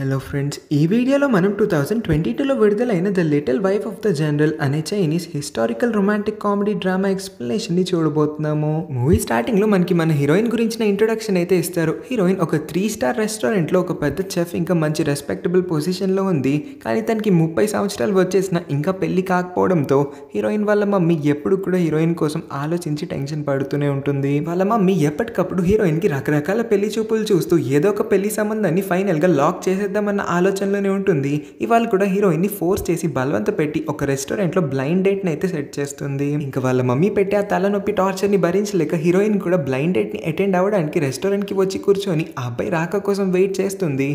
Hello friends, ఈ వీడియోలో మనం 2022లో విడుదలైన the little wife of the general అనే Chinese historical romantic comedy drama ఎక్స్ప్లెనేషన్ని చూడబోతున్నాము. మూవీ స్టార్టింగ్లో మనకి మన హీరోయిన్ గురించిన ఇంట్రొడక్షన్ అయితే ఇస్తారు. హీరోయిన్ ఒక 3 స్టార్ రెస్టారెంట్లో ఒక పెద్ద చెఫ్, ఇంకా మంచి రెస్పెక్టబుల్ పొజిషన్లో ఉంది. కానీ తనకి 30 సంవత్సరాలు వచ్చేసినా ఇంకా పెళ్లి కాకపోవడంతో హీరోయిన్ వాళ్ళ మమ్మీ ఎప్పుడు కూడా హీరోయిన్ కోసం ఆలోచించి టెన్షన్ పడుతూనే ఉంటుంది. వాళ్ళ మమ్మీ ఎప్పటికప్పుడు హీరోయిన్కి రకరకాల పెళ్లి చూపులు చూస్తూ ఏదో ఒక పెళ్లి సంబంధాన్ని ఫైనల్గా లాక్ చేసేద్దామన్న ఆలోచనలోనే ఉంటుంది. ఇవాళ కూడా హీరోయిన్ని ఫోర్స్ చేసి బలవంత పెట్టి ఒక రెస్టారెంట్లో బ్లైండ్ డేట్ని అయితే సెట్ చేస్తుంది. ఇంకా వాళ్ళ మమ్మీ పెట్టే ఆ తలనొప్పి టార్చర్ని భరించలేక హీరోయిన్ కూడా బ్లైండ్ డేట్ని అటెండ్ అవ్వడానికి రెస్టారెంట్కి వచ్చి కూర్చొని ఆ అబ్బాయి రాక కోసం వెయిట్ చేస్తుంది.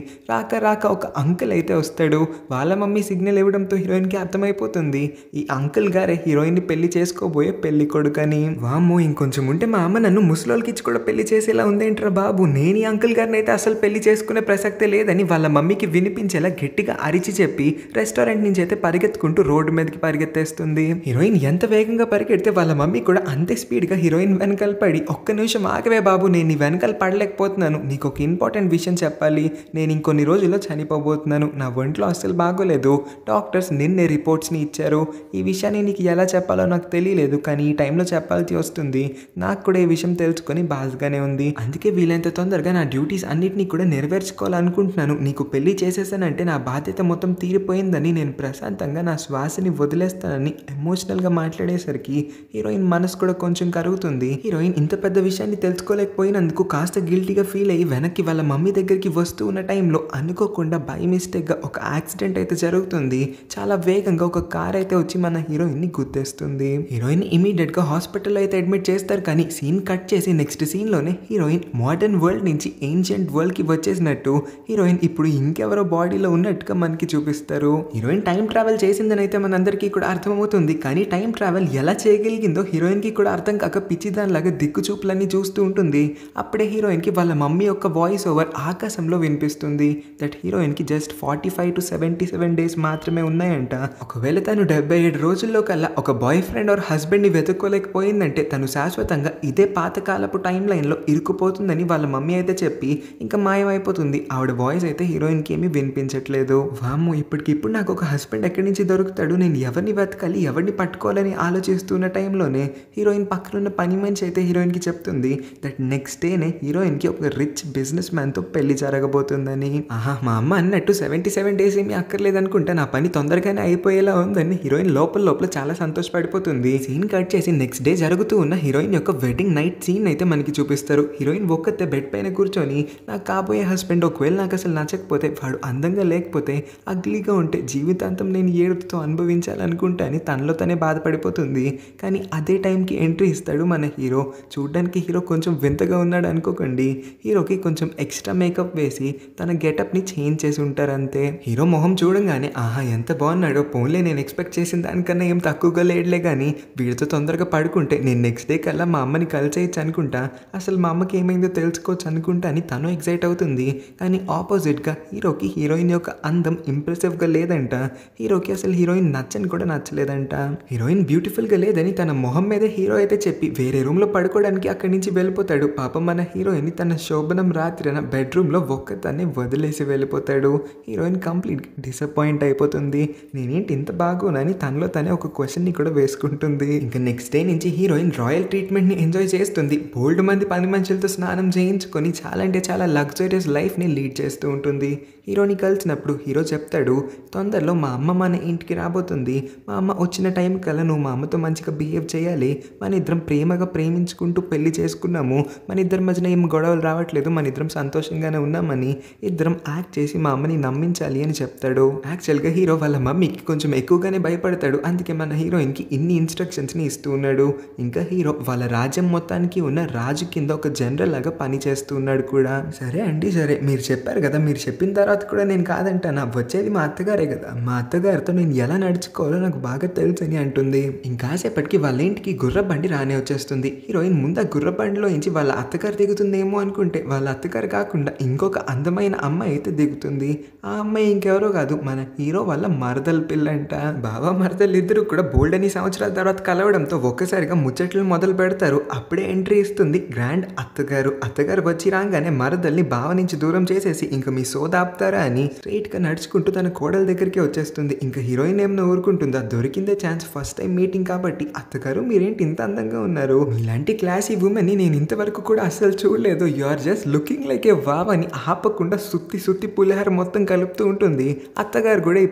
రాక ఒక అంకుల్ అయితే వస్తాడు. వాళ్ళ మమ్మీ సిగ్నల్ ఇవ్వడంతో హీరోయిన్కి అర్థమైపోతుంది ఈ అంకుల్ గారే హీరోయిన్ని పెళ్లి చేసుకోబోయే పెళ్లి కొడుకని. వామ్మో, ఇంకొంచెం ఉంటే మా అమ్మ నన్ను ముసలోళ్ళకి ఇచ్చి కూడా పెళ్లి చేసేలా ఉందేంట్రా బాబు, నేను ఈ అంకుల్ గారిని అయితే అసలు పెళ్లి చేసుకునే ప్రసక్తే లేదని వాళ్ళ మమ్మీకి వినిపించేలా గట్టిగా అరిచి చెప్పి రెస్టారెంట్ నుంచి అయితే పరిగెత్తుకుంటూ రోడ్డు మీదకి పరిగెత్తేస్తుంది. హీరోయిన్ ఎంత వేగంగా పరిగెడితే వాళ్ళ మమ్మీ కూడా అంతే స్పీడ్గా హీరోయిన్ వెనకాల పడి, ఒక్క నిమిషం ఆగవే బాబు, నేను నీ వెనకాల పడలేకపోతున్నాను, నీకు ఒక ఇంపార్టెంట్ విషయం చెప్పాలి, నేను ఇంకొన్ని రోజుల్లో చనిపోబోతున్నాను, నా ఒంట్లో అస్సలు బాగోలేదు, డాక్టర్స్ నిన్నే రిపోర్ట్స్ని ఇచ్చారు, ఈ విషయాన్ని నీకు ఎలా చెప్పాలో నాకు తెలియలేదు, కానీ ఈ టైంలో చెప్పాల్సి వస్తుంది, నాకు కూడా ఈ విషయం తెలుసుకొని బాధగానే ఉంది, అందుకే వీలైనంత తొందరగా నా డ్యూటీస్ అన్నిటినీ కూడా నెరవేర్చుకోవాలనుకుంటున్నాను, నీకు పెళ్లి చేసేసానంటే నా బాధ్యత మొత్తం తీరిపోయిందని, నేను ప్రశాంతంగా నా శ్వాసని వదిలేస్తానని ఎమోషనల్గా మాట్లాడేసరికి హీరోయిన్ మనసు కూడా కొంచెం కరుగుతుంది. హీరోయిన్ ఇంత పెద్ద విషయాన్ని తెలుసుకోలేకపోయినందుకు కాస్త గిల్టీగా ఫీల్ అయ్యి వెనక్కి వాళ్ళ మమ్మీ దగ్గరికి వస్తూ ఉన్న టైంలో అనుకోకుండా బై మిస్టేక్గా ఒక యాక్సిడెంట్ అయితే జరుగుతుంది. చాలా వేగంగా ఒక కార్ అయితే వచ్చి మన హీరోయిన్ని గుద్దేస్తుంది. హీరోయిన్ ఇమీడియట్గా హాస్పిటల్లో అయితే అడ్మిట్ చేస్తారు. కానీ సీన్ కట్ చేసి నెక్స్ట్ సీన్లోనే హీరోయిన్ మోడర్న్ వరల్డ్ నుంచి ఏన్షియంట్ వరల్డ్కి వచ్చేసినట్టు హీరోయిన్ ఇప్పుడు ఇంకెవరో బాడీలో ఉన్నట్టుగా మనకి చూపిస్తారు. హీరోయిన్ టైం ట్రావెల్ చేసిందని అయితే మనందరికీ కూడా అర్థమవుతుంది. కానీ టైం ట్రావెల్ ఎలా చేయగలిగిందో హీరోయిన్కి కూడా అర్థం కాక పిచ్చిదానిలాగా దిక్కుచూపులన్నీ చూస్తూ ఉంటుంది. అప్పుడే హీరోయిన్కి వాళ్ళ మమ్మీ యొక్క వాయిస్ ఓవర్ ఆకాశంలో వినిపిస్తుంది. దట్ హీరోయిన్కి జస్ట్ 45 to 77 డేస్ మాత్రమే ఉన్నాయంట. ఒకవేళ తను 77 రోజుల్లో కల్లా ఒక బాయ్ ఫ్రెండ్ ఆర్ హస్బెండ్ని వెతుక్కోలేకపోయిందంటే తను శాశ్వతంగా ఇదే పాతకాలపు టైం లైన్లో ఇరుక్కుపోతుందని వాళ్ళ మమ్మీ అయితే చెప్పి ఇంకా మాయమైపోతుంది. ఆవిడ వాయిస్ అయితే హీరోయిన్కి ఏమీ వినిపించట్లేదు. వామ్మో, ఇప్పటికిప్పుడు నాకు ఒక హస్బెండ్ ఎక్కడి నుంచి దొరుకుతాడు, నేను ఎవరిని వెతకాలి, ఎవరిని పట్టుకోవాలని ఆలోచిస్తున్న టైంలోనే హీరోయిన్ పక్కనున్న పని మనిషి అయితే హీరోయిన్కి చెప్తుంది దట్ నెక్స్ట్ డేనే హీరోయిన్కి ఒక రిచ్ బిజినెస్ మ్యాన్తో పెళ్లి జరగబోతుందని. ఆహా, మా అమ్మ అన్నట్టు 77 డేస్ ఏమీ అక్కర్లేదనుకుంటా, నా పని తొందరగానే అయిపోయేలా ఉందని హీరోయిన్ లోపల చాలా సంతోషపడిపోతుంది. సీన్ కట్ చేసి నెక్స్ట్ డే జరుగుతూ ఉన్న హీరోయిన్ యొక్క వెడ్డింగ్ నైట్ సీన్ అయితే మనకి చూపిస్తారు. హీరోయిన్ ఒక్కతే బెడ్ పైన కూర్చొని, నాకు కాబోయే హస్బెండ్ ఒకవేళ నాకు అసలు నచ్చకపోతే, వాడు అందంగా లేకపోతే, అగ్లీగా ఉంటే జీవితాంతం నేను ఏడుపుతో అనుభవించాలనుకుంటా అని తనలో తనే బాధపడిపోతుంది. కానీ అదే టైంకి ఎంట్రీ ఇస్తాడు మన హీరో. చూడ్డానికి హీరో కొంచెం వింతగా ఉన్నాడు అనుకోకండి, హీరోకి కొంచెం ఎక్స్ట్రా మేకప్ వేసి తన గెటప్ని చేంజ్ చేసి ఉంటారు అంతే. హీరో మొహం చూడంగానే ఆహా ఎంత బాగున్నాడో, పోన్లే నేను ఎక్స్పెక్ట్ చేసిన దానికన్నా ఏం తక్కువగా లేడులే, కానీ వీడితో తొందరగా పడుకుంటే నేను నెక్స్ట్ డే కల్లా మా అమ్మని కలిసేయచ్చు అనుకుంటా, అసలు మా అమ్మకి ఏమైందో తెలుసుకోవచ్చు అనుకుంటా అని తను ఎక్సైట్ అవుతుంది. కానీ ఆపోజిట్గా హీరోకి హీరోయిన్ యొక్క అందం ఇంప్రెసివ్గా లేదంట. హీరోకి అసలు హీరోయిన్ నచ్చని కూడా నచ్చలేదంట. హీరోయిన్ బ్యూటిఫుల్గా లేదని తన మొహం మీదే హీరో అయితే చెప్పి వేరే రూమ్లో పడుకోవడానికి అక్కడి నుంచి వెళ్ళిపోతాడు. పాపం మన హీరోయిన్ తన శోభనం రాత్రిన బెడ్రూమ్లో ఒక్కతనే వదిలేసి వెళ్ళిపోతాడు. హీరోయిన్ కంప్లీట్ డిసప్పాయింట్ అయిపోతుంది. నేనేంటి ఇంత బాగోనని తనలో తనే ఒక క్వశ్చన్ని కూడా వేసుకుంటుంది. ఇంకా నెక్స్ట్ డే నుంచి హీరోయిన్ రాయల్ ట్రీట్మెంట్ని ఎంజాయ్ చేస్తుంది. బోల్డ్ మంది పని మనుషులతో స్నానం చేయించుకొని చాలా అంటే చాలా లగ్జరియస్ లైఫ్ని లీడ్ చేస్తూ ఉంటుంది. హీరోని కలిసినప్పుడు హీరో చెప్తాడు, తొందరలో మా అమ్మ మన ఇంటికి రాబోతుంది, మా అమ్మ వచ్చిన టైం కల్లా నువ్వు మా అమ్మతో మంచిగా బిహేవ్ చేయాలి, మన ఇద్దరం ప్రేమగా ప్రేమించుకుంటూ పెళ్లి చేసుకున్నాము, మన ఇద్దరి మధ్యన ఏం గొడవలు రావట్లేదు, మన ఇద్దరం సంతోషంగానే ఉన్నామని ఇద్దరం యాక్ట్ చేసి మా అమ్మని నమ్మించాలి అని చెప్తాడు. యాక్చువల్గా హీరో వాళ్ళ మమ్మీకి కొంచెం ఎక్కువగానే భయపడతాడు, అందుకే మన హీరోయిన్కి ఇన్ని ఇన్స్ట్రక్షన్స్ని ఇస్తూ ఉన్నాడు. ఇంకా హీరో వాళ్ళ రాజ్యం మొత్తానికి ఉన్న రాజు కింద ఒక జనరల్ లాగా పని చేస్తూ ఉన్నాడు కూడా. సరే అండి, సరే మీరు చెప్పారు కదా, మీరు చెప్పిన తర్వాత కూడా నేను కాదంటానా, వచ్చేది మా అత్తగారే కదా, మా అత్తగారితో నేను ఎలా నడుచుకోవాలో నాకు బాగా తెలుసు అని అంటుంది. ఇంకాసేపటికి వాళ్ళ ఇంటికి గుర్రబండి రానే వచ్చేస్తుంది. హీరోయిన్ ముందు ఆ గుర్రబండిలో నుంచి వాళ్ళ అత్తగారు దిగుతుందేమో అనుకుంటే వాళ్ళ అత్తగారు కాకుండా ఇంకొక అందమైన అమ్మాయి అయితే దిగుతుంది. ఆ అమ్మాయి ఇంకెవరో కాదు, మన హీరో వాళ్ళ మరదల పిల్లంట. బావ మరదలు ఇద్దరు కూడా బోల్డ్ అని సంవత్సరాల తర్వాత కలవడంతో ఒక్కసారిగా ముచ్చట్లు మొదలు పెడతారు. అప్పుడే ఎంట్రీ ఇస్తుంది గ్రాండ్ అత్తగారు. అత్తగారు వచ్చి రాగానే మరదల్ని బావ నుంచి దూరం చేసేసి, ఇంక మీ సోదరు దాపుతారా అని స్ట్రైట్ గా నడుచుకుంటూ తన కోడల దగ్గరికి వచ్చేస్తుంది. ఇంకా హీరోయిన్ ఏమైనా ఊరుకుంటుందా, దొరికిందే ఛాన్స్, ఫస్ట్ టైం మీటింగ్ కాబట్టి అత్తగారు మీరేంటి ఇంత అందంగా ఉన్నారు, ఇలాంటి క్లాసీ ఉమెన్ ని నేను ఇంతవరకు కూడా అస్సలు చూడలేదు, you are just looking like a wow అని ఆపకుండా సుత్తి పులిహార మొత్తం కలుపుతూ ఉంటుంది. అత్తగారు కూడా ఈ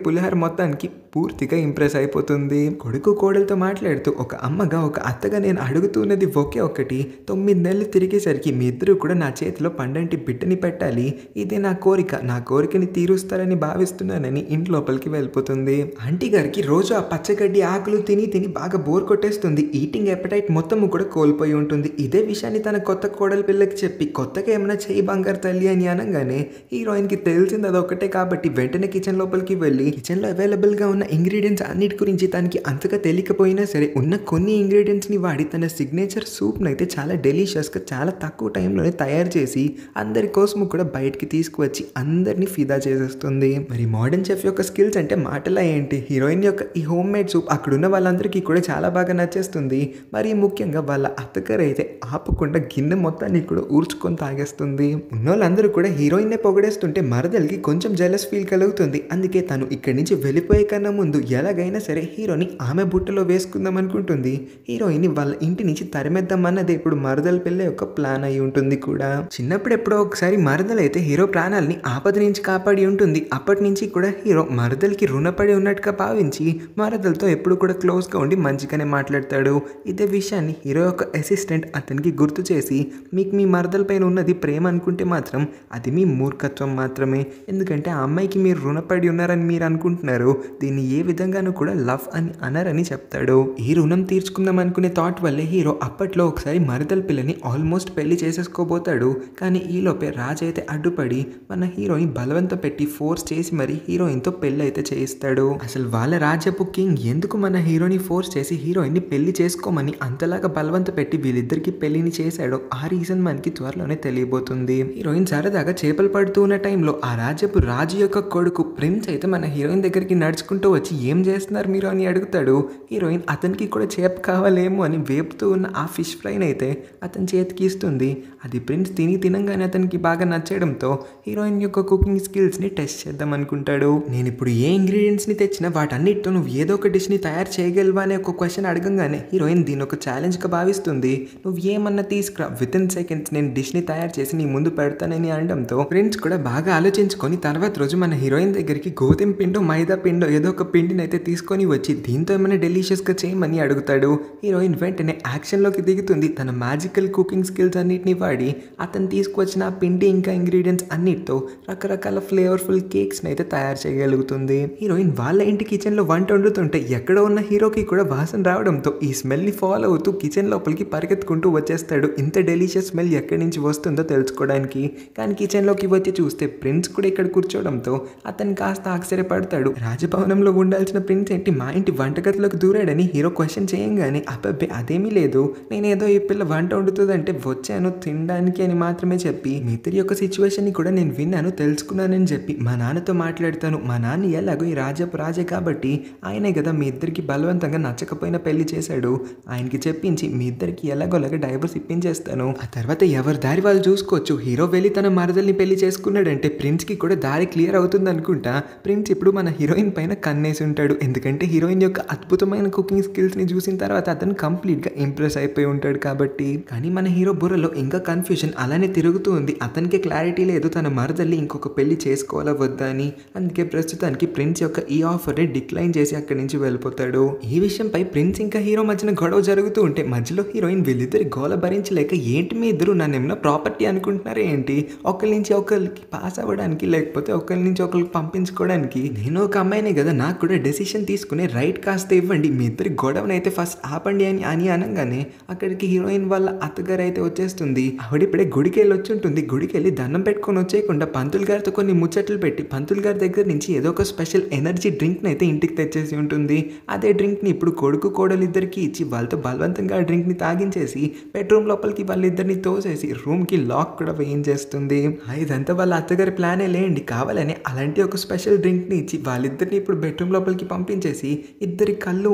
పులిహార మొత్తానికి పూర్తిగా ఇంప్రెస్ అయిపోతుంది. కొడుకు కోడలతో మాట్లాడుతూ ఒక అమ్మగా ఒక అత్తగా నేను అడుగుతున్నది ఒకే ఒకటి, 9 నెలలు తిరిగేసరికి మీ ఇద్దరు కూడా నా చేతిలో పండంటి బిడ్డని పెట్టాలి, ఇదే నా కోరిక, నా కోరికని తీరుస్తారని భావిస్తున్నానని ఇంట్లోపలికి వెళ్ళిపోతుంది. ఆంటీ గారికి రోజు ఆ పచ్చగడ్డి ఆకులు తిని బాగా బోర్ కొట్టేస్తుంది. ఈటింగ్ ఎపటైట్ మొత్తము కూడా కోల్పోయి ఉంటుంది. ఇదే విషయాన్ని తన కొత్త కోడలి పిల్లకి చెప్పి కొత్తగా ఏమైనా చెయ్యి బంగారు తల్లి అని అనగానే హీరోయిన్ కి తెలిసింది అదొకటే కాబట్టి వెంటనే కిచెన్ లోపలికి వెళ్ళి కిచెన్ లో అవైలబుల్ గా ఉన్న ఇంగ్రీడియంట్స్ అన్నిటి గురించి తనకి అంతగా తెలియకపోయినా సరే ఉన్న కొన్ని ఇంగ్రీడియంట్స్ ని వాడి తన సిగ్నేచర్ సూప్ అయితే చాలా డెలిషియస్ గా చాలా తక్కువ టైంలోనే తయారు చేసి అందరి కోసము కూడా బయటికి తీసుకువచ్చి అందరినీ ఫిదా చేసేస్తుంది. మరి మోడర్న్ చెఫ్ యొక్క స్కిల్స్ అంటే మాటలా ఏంటి, హీరోయిన్ యొక్క ఈ హోమ్ మేడ్ సూప్ అక్కడున్న వాళ్ళందరికీ కూడా చాలా బాగా నచ్చేస్తుంది. మరి ముఖ్యంగా వాళ్ళ అత్తగారు అయితే ఆపకుండా గిన్నె మొత్తాన్ని కూడా ఊర్చుకొని తాగేస్తుంది. ఉన్నోళ్ళందరూ కూడా హీరోయిన్నే పొగడేస్తుంటే మరదలకి కొంచెం జెలస్ ఫీల్ కలుగుతుంది. అందుకే తను ఇక్కడి నుంచి వెళ్ళిపోయే కన్నా ముందు ఎలాగైనా సరే హీరోని ఆమె బుట్టలో వేసుకుందాం అనుకుంటుంది. హీరోయిన్ వాళ్ళ ఇంటి నుంచి తరిమేద్దాం అన్నది ఇప్పుడు మరదల పిల్ల యొక్క ప్లాన్ అయి ఉంటుంది కూడా. చిన్నప్పుడు ఎప్పుడో ఒకసారి మరదలైతే హీరో ప్రాణాలని ఆపద నుంచి కాపాడి ఉంటుంది. అప్పటి నుంచి కూడా హీరో మరదలకి రుణపడి ఉన్నట్టుగా భావించి మరదలతో ఎప్పుడు కూడా క్లోజ్ గా ఉండి మంచిగానే మాట్లాడతాడు. ఇదే విషయాన్ని హీరో యొక్క అసిస్టెంట్ అతనికి గుర్తు చేసి మీకు మీ మరదల పైన ఉన్నది ప్రేమ అనుకుంటే మాత్రం అది మీ మూర్ఖత్వం మాత్రమే, ఎందుకంటే ఆ అమ్మాయికి మీరు రుణపడి ఉన్నారని మీరు అనుకుంటున్నారు, దీన్ని ఏ విధంగానూ కూడా లవ్ అని అనరని చెప్తాడు. ఈ రుణం తీర్చుకుందాం అనుకునే థాట్ వల్లే హీరో అప్పట్లో ఒకసారి మరదల పిల్లని ఆల్మోస్ట్ పెళ్లి చేసేసుకోబోతాడు. కానీ ఈలోపే రాజ్ అయితే అడ్డుపడి మన హీరోని బలవంత పెట్టి ఫోర్స్ చేసి మరి హీరోయిన్ తో పెళ్లి అయితే చేయిస్తాడు. అసలు వాళ్ళ రాజ్యపు కింగ్ ఎందుకు మన హీరోని ఫోర్స్ చేసి హీరోయిన్ ని పెళ్లి చేసుకోమని అంతలాగా బలవంత పెట్టి వీళ్ళిద్దరికి పెళ్లిని చేశాడో ఆ రీజన్ మనకి త్వరలోనే తెలియబోతుంది. హీరోయిన్ సరదాగా చేపలు పడుతూ ఉన్న టైంలో ఆ రాజ్యపు రాజు యొక్క కొడుకు ప్రిన్స్ అయితే మన హీరోయిన్ దగ్గరికి నడుచుకుంటూ వచ్చి ఏం చేస్తున్నారు మీరు అని అడుగుతాడు. హీరోయిన్ అతనికి కూడా చేప కావాలేమో అని వేపుతూ ఉన్న ఆ ఫిష్ ఫ్రైని అయితే అతని చేతికి ఇస్తుంది. అది ప్రిన్స్ తినంగానే అతనికి బాగా నచ్చడంతో హీరోయిన్ యొక్క కుకింగ్ స్కిల్స్ ని టెస్ట్ చేద్దాం అనుకుంటాడు. నేను ఇప్పుడు ఏ ఇంగ్రీడియంట్స్ ని తెచ్చినా వాటన్నిటితో నువ్వు ఏదో ఒక డిష్ ని తయారు చేయగలవా అనే ఒక క్వశ్చన్ అడగంగానే హీరోయిన్ దీని ఒక ఛాలెంజ్ గా భావిస్తుంది. నువ్వు ఏమన్నా తీసుకురా, విత్ ఇన్ సెకండ్స్ నేను డిష్ ని తయారు చేసి నీ ముందు పెడతానని అనడంతో ప్రిన్స్ కూడా బాగా ఆలోచించుకొని తర్వాత రోజు మన హీరోయిన్ దగ్గరికి గోధుమ పిండో మైదా పిండో ఏదో ఒక పిండిని అయితే తీసుకొని వచ్చి దీంతో ఏమైనా డెలిషియస్ గా చేయమని అడుగుతాడు. హీరోయిన్ వెంటనే యాక్షన్ లోకి దిగుతుంది. తన మ్యాజికల్ కుకింగ్ స్కిల్స్ అన్నిటిని వాడి అతను తీసుకువచ్చిన ఆ పిండి ఇంకా ఇంగ్రీడియంట్స్ అన్నిటితో రకరకాల ఫ్లేవర్ఫుల్ కేక్స్ అయితే తయారు చేయగలుగుతుంది. హీరోయిన్ వాళ్ళ ఇంటి కిచెన్ లో వంట వండుతుంటే ఎక్కడ ఉన్న హీరోకి కూడా వాసన రావడంతో ఈ స్మెల్ ని ఫాలో అవుతూ కిచెన్ లోపలికి పరిగెత్తుకుంటూ వచ్చేస్తాడు. ఇంత డెలిషియస్ స్మెల్ ఎక్కడి నుంచి వస్తుందో తెలుసుకోవడానికి. కానీ కిచెన్ లోకి వచ్చి చూస్తే ప్రిన్స్ కూడా ఇక్కడ కూర్చోవడంతో అతను కాస్త ఆశ్చర్యపడతాడు. రాజభవనంలో ఉండాల్సిన ప్రిన్స్ ఏంటి మా ఇంటి వంటగదిలోకి దూరాడని హీరో క్వశ్చన్ చేయంగానే అబ్బబ్బే అదేమీ లేదు, నేనేదో ఈ పిల్ల వంట వండుతుందంటే వచ్చాను తినడానికి అని మాత్రమే చెప్పి మీ ఇద్దరి యొక్క సిచ్యువేషన్ ని కూడా నేను విన్నాను తెలుసుకున్నానని చెప్పి మా నాన్నతో మాట్లాడతాను, మా నాన్న ఎలాగో ఈ రాజపు రాజే కాబట్టి ఆయనే కదా మీ ఇద్దరికి బలవంతంగా నచ్చకపోయినా పెళ్లి చేశాడు, ఆయనకి చెప్పించి మీ ఇద్దరికి ఎలాగోలాగా డైవర్స్ ఇప్పించేస్తాను, ఆ తర్వాత ఎవరి దారి వాళ్ళు చూసుకోవచ్చు. హీరో వెళ్ళి తన మరదల్ని పెళ్లి చేసుకున్నాడంటే ప్రిన్స్ కి కూడా దారి క్లియర్ అవుతుంది అనుకుంటా ప్రిన్స్ ఇప్పుడు మన హీరోయిన్ పైన కన్నేసి ఉంటాడు. ఎందుకంటే హీరోయిన్ యొక్క అద్భుతమైన కుకింగ్ స్కిల్స్ ని చూసిన తర్వాత అతను కంప్లీట్ గా ఇంప్రెస్ అయిపోయి ఉంటాడు కాబట్టి. కానీ మన హీరో బుర్రలో ఇంకా కన్ఫ్యూజన్ అలానే తిరుగుతూ ఉంది. అతనికి క్లారిటీ లేదు తన మరదల్ని ఇంకొక పెళ్లి చేసుకోవాలా వద్దా అని. అందుకే ప్రస్తుతానికి ప్రిన్స్ యొక్క ఈ ఆఫర్ ని డిక్లైన్ చేసి అక్కడి నుంచి వెళ్ళిపోతాడు. ఈ విషయంపై ప్రిన్స్ ఇంకా హీరో మధ్యన గొడవ జరుగుతూ ఉంటే మధ్యలో హీరోయిన్ వీళ్ళిద్దరి గోల భరించలేక ఏంటి మీ ఇద్దరు నన్ను ఏమన్నా ప్రాపర్టీ అనుకుంటున్నారే ఏంటి, ఒకరి నుంచి ఒకరికి పాస్ అవ్వడానికి లేకపోతే ఒకరి నుంచి ఒకరికి పంపించుకోవడానికి నేను ఒక అమ్మాయినే కదా, నాకు కూడా డెసిషన్ తీసుకునే రైట్ కాస్త ఇవ్వండి, మీ ఇద్దరి గొడవనైతే ఫస్ట్ ఆపండి అని అనగానే అక్కడికి హీరోయిన్ వాళ్ళ అత్తగారు అయితే వచ్చేస్తుంది. ఆవిడిప్పుడే గుడికి వెళ్ళి వచ్చి ఉంటుంది. గుడికి వెళ్ళి దండం పెట్టుకొని వచ్చేయకుండా పంతులు గారితో కొన్ని ముచ్చట్లు పెట్టి పంతులు గారి దగ్గర నుంచి ఏదో ఒక స్పెషల్ ఎనర్జీ డ్రింక్ అయితే ఇంటికి తెచ్చేసి ఉంటుంది. అదే డ్రింక్ ని ఇప్పుడు కొడుకు కోడలు ఇద్దరికి ఇచ్చి వాళ్ళతో బలవంతంగా ఆ డ్రింక్ ని తాగించేసి బెడ్రూమ్ లోపలికి వాళ్ళిద్దరిని తోసేసి రూమ్ కి లాక్ కూడా వేయించేస్తుంది. ఇదంతా వాళ్ళ అత్తగారి ప్లానే లేండి, కావాలని అలాంటి ఒక స్పెషల్ డ్రింక్ ని ఇచ్చి వాళ్ళిద్దరిని ఇప్పుడు బెడ్రూమ్ లోపలికి పంపించేసి ఇద్దరి కళ్ళు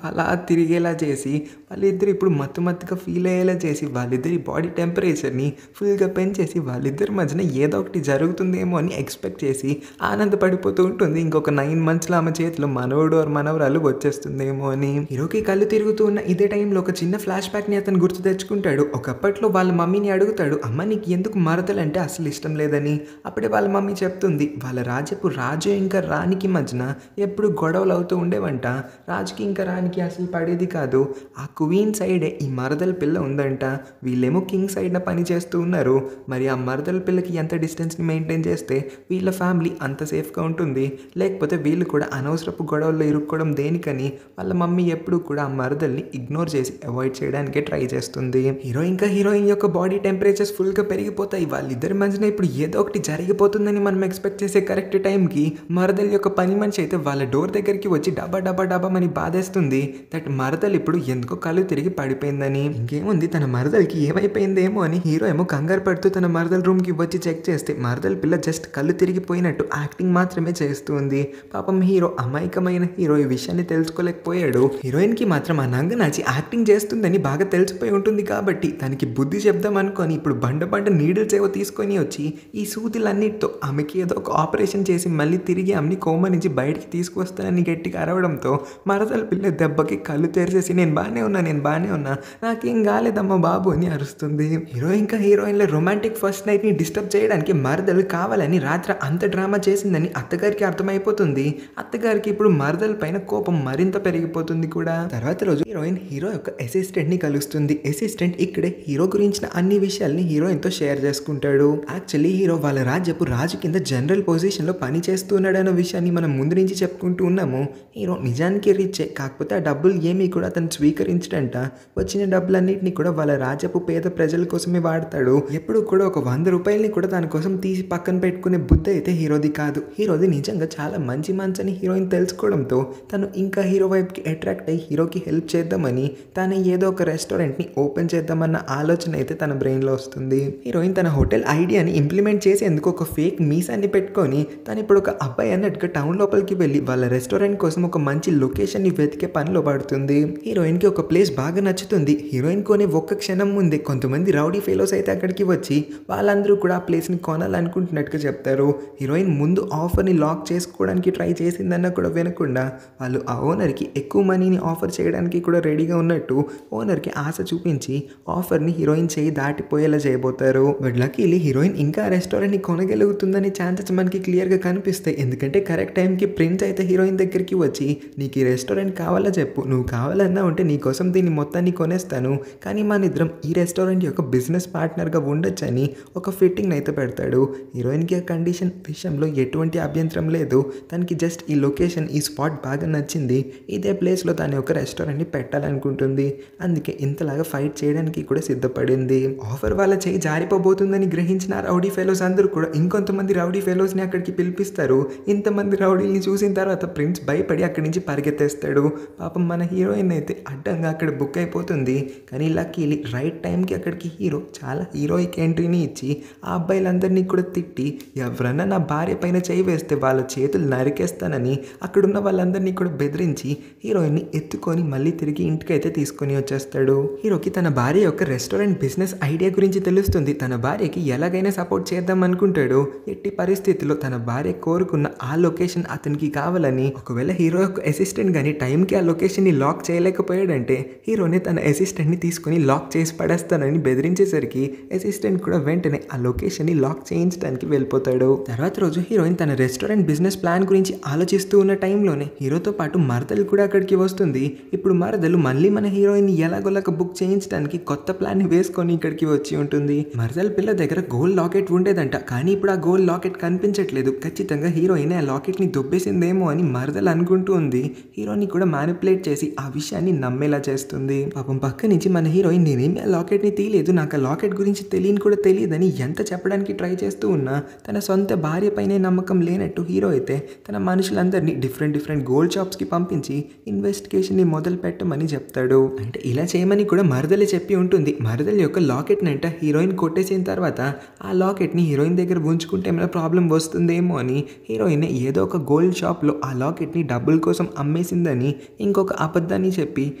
అలా తిరిగేలా చేసి వాళ్ళిద్దరు ఇప్పుడు మత్తుగా ఫీల్ అయ్యేలా చేసి వాళ్ళిద్దరి బాడీ టెంపరేచర్ని ఫుల్గా పెంచేసి వాళ్ళిద్దరి మధ్యన ఏదో ఒకటి జరుగుతుందేమో అని ఎక్స్పెక్ట్ చేసి ఆనందపడిపోతూ ఉంటుంది. ఇంకొక 9 monthsలో ఆమె చేతిలో మనవడు ఆర్ మనవరాలు వచ్చేస్తుందేమో అని. హీరోకి కళ్ళు తిరుగుతూ ఉన్న ఇదే టైంలో ఒక చిన్న ఫ్లాష్ బ్యాక్ని అతను గుర్తు తెచ్చుకుంటాడు. ఒకప్పట్లో వాళ్ళ మమ్మీని అడుగుతాడు, అమ్మ నీకు ఎందుకు మరదలంటే అసలు ఇష్టం లేదని. అప్పుడే వాళ్ళ మమ్మీ చెప్తుంది, వాళ్ళ రాజ్యపు రాజు ఇంకా రాణికి మధ్యన ఎప్పుడు గొడవలు అవుతూ ఉండేవంట. రాజుకి ఇంకా రాణికి అసలు పడేది కాదు. ఆ క్వీన్ సైడే ఈ మరదల పిల్ల ఉందంట. వీళ్ళేమో కింగ్ సైడ్న పని చేస్తూ ఉన్నారు. మరి ఆ మరదల పిల్లకి ఎంత డిస్టెన్స్ని మెయింటైన్ చేస్తే వీళ్ళ ఫ్యామిలీ అంత సేఫ్గా ఉంటుంది. లేకపోతే వీళ్ళు కూడా అనవసరపు గొడవల్లో ఇరుక్కోవడం దేనికని వాళ్ళ మమ్మీ ఎప్పుడు కూడా ఆ మరదల్ని ఇగ్నోర్ చేసి అవాయిడ్ చేయడానికే ట్రై చేస్తుంది. హీరో ఇంకా హీరోయిన్ యొక్క బాడీ టెంపరేచర్స్ ఫుల్గా పెరిగిపోతాయి. వాళ్ళిద్దరి మధ్యన ఇప్పుడు ఏదో ఒకటి జరిగిపోతుందని మనం ఎక్స్పెక్ట్ చేసే కరెక్ట్ టైంకి మరదల్ యొక్క పని మనిషి అయితే వాళ్ళ డోర్ దగ్గరికి వచ్చి డబ్బా అని బాధేస్తుంది. దట్ మరదల్ ఇప్పుడు ఎందుకో కళ్ళు తిరిగి పడిపోయిందని. ఇంకేముంది, తన మరదల్కి ఏమైపోయిందేమో అని హీరో ఏమో కంగారు పడుతూ తన మరదల్ రూమ్కి వచ్చి చెక్ చేస్తే మరదల్ పిల్ల జస్ట్ కళ్ళు తిరిగిపోయినట్టు యాక్టింగ్ మాత్రమే చేస్తుంది. పాపం హీరో, అమాయకమైన హీరో ఈ విషయాన్ని తెలుసుకోలేకపోయాడు. హీరోయిన్కి మాత్రం ఆ నంగ నాచి యాక్టింగ్ చేస్తుందని బాగా తెలిసిపోయి ఉంటుంది కాబట్టి తనకి బుద్ధి చెప్దాం అనుకొని ఇప్పుడు బండ నీడిల్స్ ఏవో తీసుకొని వచ్చి ఈ సూదులన్నిటితో ఆమెకి ఏదో ఒక ఆపరేషన్ చేసి మళ్ళీ తిరిగి ఆమెని కోమ నుంచి బయటికి తీసుకొస్తానని గట్టిగా అరవడంతో మరదల పిల్ల దెబ్బకి కళ్ళు తెరిచేసి నేను బాగానే ఉన్నా నాకేం కాలేదమ్మా బాబు అని అరుస్తుంది. హీరో ఇంకా హీరోయిన్ల రొమాంటిక్ ఫస్ట్ నైట్ని డిస్టర్బ్ చేయడానికి మరదలు కావాలని రాత్రి అంత డ్రామా చేసిందని అత్తగారికి అర్థమైపోతుంది. అత్తగారికి ఇప్పుడు మరదల పైన కోపం మరింత పెరిగిపోతుంది కూడా. తర్వాత రోజు హీరోయిన్ హీరో యొక్క అసిస్టెంట్ని కలుస్తుంది. అసిస్టెంట్ ఇక్కడే హీరో గురించిన అన్ని విషయాల్ని హీరోయిన్తో షేర్ చేసుకుంటాడు. యాక్చువల్లీ హీరో వాళ్ళ రాజ్యపు రాజు కింద జనరల్ పొజిషన్లో పని చేస్తున్నాడు అన్న విషయాన్ని మనం ముందు నుంచి చెప్పుకుంటూ ఉన్నాము. హీరో నిజానికి రిచ్చే, కాకపోతే ఆ డబ్బులు ఏమీ కూడా అతను స్వీకరించడంట. వచ్చిన డబ్బులన్నింటినీ కూడా వాళ్ళ రాజ్యపు పేద ప్రజల కోసమే వాడతాడు. ఎప్పుడు కూడా ఒక 100 రూపాయలని కూడా దానికోసం తీసి పక్కన పెట్టుకునే బుద్ధి అయితే హీరోది కాదు. హీరోది నిజంగా చాలా మంచి అని హీరోయిన్ తెలుసుకోవడంతో తను ఇంకా హీరో వైపుకి అట్రాక్ట్ అయ్యి హీరోకి హెల్ప్ చేద్దామని తను ఏదో ఒక రెస్టారెంట్ని ఓపెన్ చేద్దామన్న ఆలోచన అయితే తన బ్రెయిన్లో వస్తుంది. హీరోయిన్ తన హోటల్ ఐడియాని ఇంప్లిమెంట్ చేసేందుకు ఒక ఫేక్ మీసాన్ని పెట్టుకొని తను ఇప్పుడు ఒక అబ్బాయి అన్నట్టుగా టౌన్ లోపలికి వెళ్ళి వాళ్ళ రెస్టారెంట్ కోసం ఒక మంచి లొకేషన్ని వెతికే పనిలో పడుతుంది. హీరోయిన్కి ఒక ప్లేస్ బాగా నచ్చుతుంది. హీరోయిన్ కొనే ఒక్క క్షణం ముందే కొంతమంది రౌడీ ఫెలోస్ అయితే అక్కడికి వచ్చి వాళ్ళందరూ కూడా ఆ ప్లేస్ని కొనాలనుకుంటున్నట్టుగా చెప్తారు. హీరోయిన్ ముందు ఆఫర్ని లాక్ చేసుకోవడానికి ట్రై చేసిందన్నా కూడా వినకుండా వాళ్ళు ఆ ఓనర్కి ఎక్కువ మనీని ఆఫర్ చేయడానికి కూడా రెడీగా ఉన్నట్టు ఓనర్కి ఆశ చూపించి ఆఫర్ని హీరోయిన్ చేయి దాటిపోయేలా చేయబోతారు. బట్ లక్కీలీ హీరోయిన్ ఇంకా రెస్టారెంట్ని కొనగలుగుతుందని ఛాన్సెస్ మనకి క్లియర్గా కనిపిస్తాయి. ఎందుకంటే కరెక్ట్ టైంకి ప్రిన్స్ అయితే హీరోయిన్ దగ్గరికి వచ్చి నీకు ఈ రెస్టారెంట్ కావాలా చెప్పు, నువ్వు కావాలన్నా ఉంటే నీకోసం దీన్ని మొత్తాన్ని కొనేస్తాను, కానీ మన ఇద్దరం ఈ రెస్టారెంట్ యొక్క బిజినెస్ పార్ట్నర్గా ఉండొచ్చని ఒక ఫిట్టింగ్ అయితే పెడతాడు. హీరోయిన్కి ఆ కండిషన్ విషయంలో ఎటువంటి అభ్యంతరం లేదు. తనకి జస్ట్ ఈ లొకేషన్, ఈ స్పాట్ బాగా నచ్చింది. ఇదే ప్లేస్లో తన యొక్క రెస్టారెంట్ని పెట్టాలనుకుంటుంది. అందుకే ఇంతలాగా ఫైట్ చేయడానికి కూడా సిద్ధపడింది. ఆఫర్ వాళ్ళ చేయి జారిపోబోతుందని గ్రహించిన రౌడీ ఫెలోస్ అందరూ కూడా ఇంకొంతమంది రౌడీ ఫెలోస్ని అక్కడికి పిలిపిస్తారు. ఇంతమంది రౌడీని చూసిన తర్వాత ప్రిన్స్ భయపడి అక్కడి నుంచి పరిగెత్తేస్తాడు. పాపం మన హీరోయిన్ అయితే అడ్డంగా అక్కడ బుక్ అయిపోతుంది. కానీ లక్కీలీ రైట్ టైంకి అక్కడికి హీరో చాలా హీరోయిక్ ఎంట్రీని ఇచ్చి ఆ అబ్బాయిలందరినీ కూడా తిట్టి ఎవరన్నా నా భార్య పైన చేయి వేస్తే వాళ్ళ చేతులు నరికేస్తానని అక్కడున్న వాళ్ళందరినీ కూడా బెదిరించి హీరోయిన్ని ఎత్తుకొని మళ్ళీ తిరిగి ఇంటికైతే తీసుకొని వచ్చేస్తాడు. హీరోకి తన భార్య యొక్క రెస్టారెంట్ బిజినెస్ ఐడియా గురించి తెలుస్తుంది. తన భార్యకి ఎలాగైనా సపోర్ట్ చేద్దాం అనుకుంటాడు. ఎట్టి పరిస్థితుల్లో తన భార్య కోరుకున్న ఆ లొకేషన్ అతనికి కావాలని, ఒకవేళ హీరో యొక్క అసిస్టెంట్ కానీ టైంకి ఆ లొకేషన్ని లాక్ చేయలేకపోయాడంటే హీరోని తన అసిస్టెంట్ని తీసుకుని లాక్ చేసి పడేస్తానని బెదిరించేసరికి అసిస్టెంట్ కూడా వెంటనే ఆ లొకేషన్ని లాక్ చేయించడానికి వెళ్ళిపోతాడు. తర్వాత రోజు హీరోయిన్ తన రెస్టారెంట్ బిజినెస్ ప్లాన్ గురించి ఆలోచిస్తూ ఉన్న టైంలోనే హీరోతో పాటు మరదలు కూడా అక్కడికి వస్తుంది. ఇప్పుడు మరదలు మళ్ళీ మన హీరోయిన్ని ఎలాగోలాగా బుక్ చేయించడానికి కొత్త ప్లాన్ని వేసుకొని ఇక్కడికి వచ్చి ఉంటుంది. మరదల పిల్ల దగ్గర గోల్డ్ లాకెట్ ఉండేదంట, కానీ ఇప్పుడు ఆ గోల్డ్ లాకెట్ కనిపించట్లేదు. ఖచ్చితంగా హీరోయిన్ ఆ లాకెట్ని దొబ్బేసిందేమో అని మరదలు అనుకుంటూ ఉంది. హీరోని కూడా మ్యానిపులేట్ చేసి ఆ విషయాన్ని నమ్మేలా చేస్తుంది. పాపం పక్క నుంచి మన హీరోయిన్ నేనేమి ఆ లాకెట్ని తీయలేదు, నాకు ఆ లాకెట్ గురించి తెలియని కూడా తెలియదని ఎంత చెప్పడానికి ట్రై చేస్తూ ఉన్నా తన సొంత భార్య పైనే నమ్మకం లేనట్టు హీరో అయితే తన మనుషులందరినీ డిఫరెంట్ గోల్డ్ షాప్స్కి పంపించి ఇన్వెస్టిగేషన్ని మొదలు పెట్టమని చెప్తాడు. అంటే ఇలా చేయమని కూడా మరదలే చెప్పి ఉంటుంది. మరదలి యొక్క లాకెట్ని అంట హీరోయిన్ కొట్టేసిన తర్వాత ఆ లాకెట్ని హీరోయిన్ దగ్గర ఉంచుకుంటే ఏమైనా ప్రాబ్లం వస్తుందేమో అని హీరోయిన్ ఏదో ఒక ఒక గోల్డ్ షాప్లో ఆ లాకెట్ని డబ్బుల కోసం అమ్మేసిందని ఇంకొక అబద్ధాన్ని చెప్పి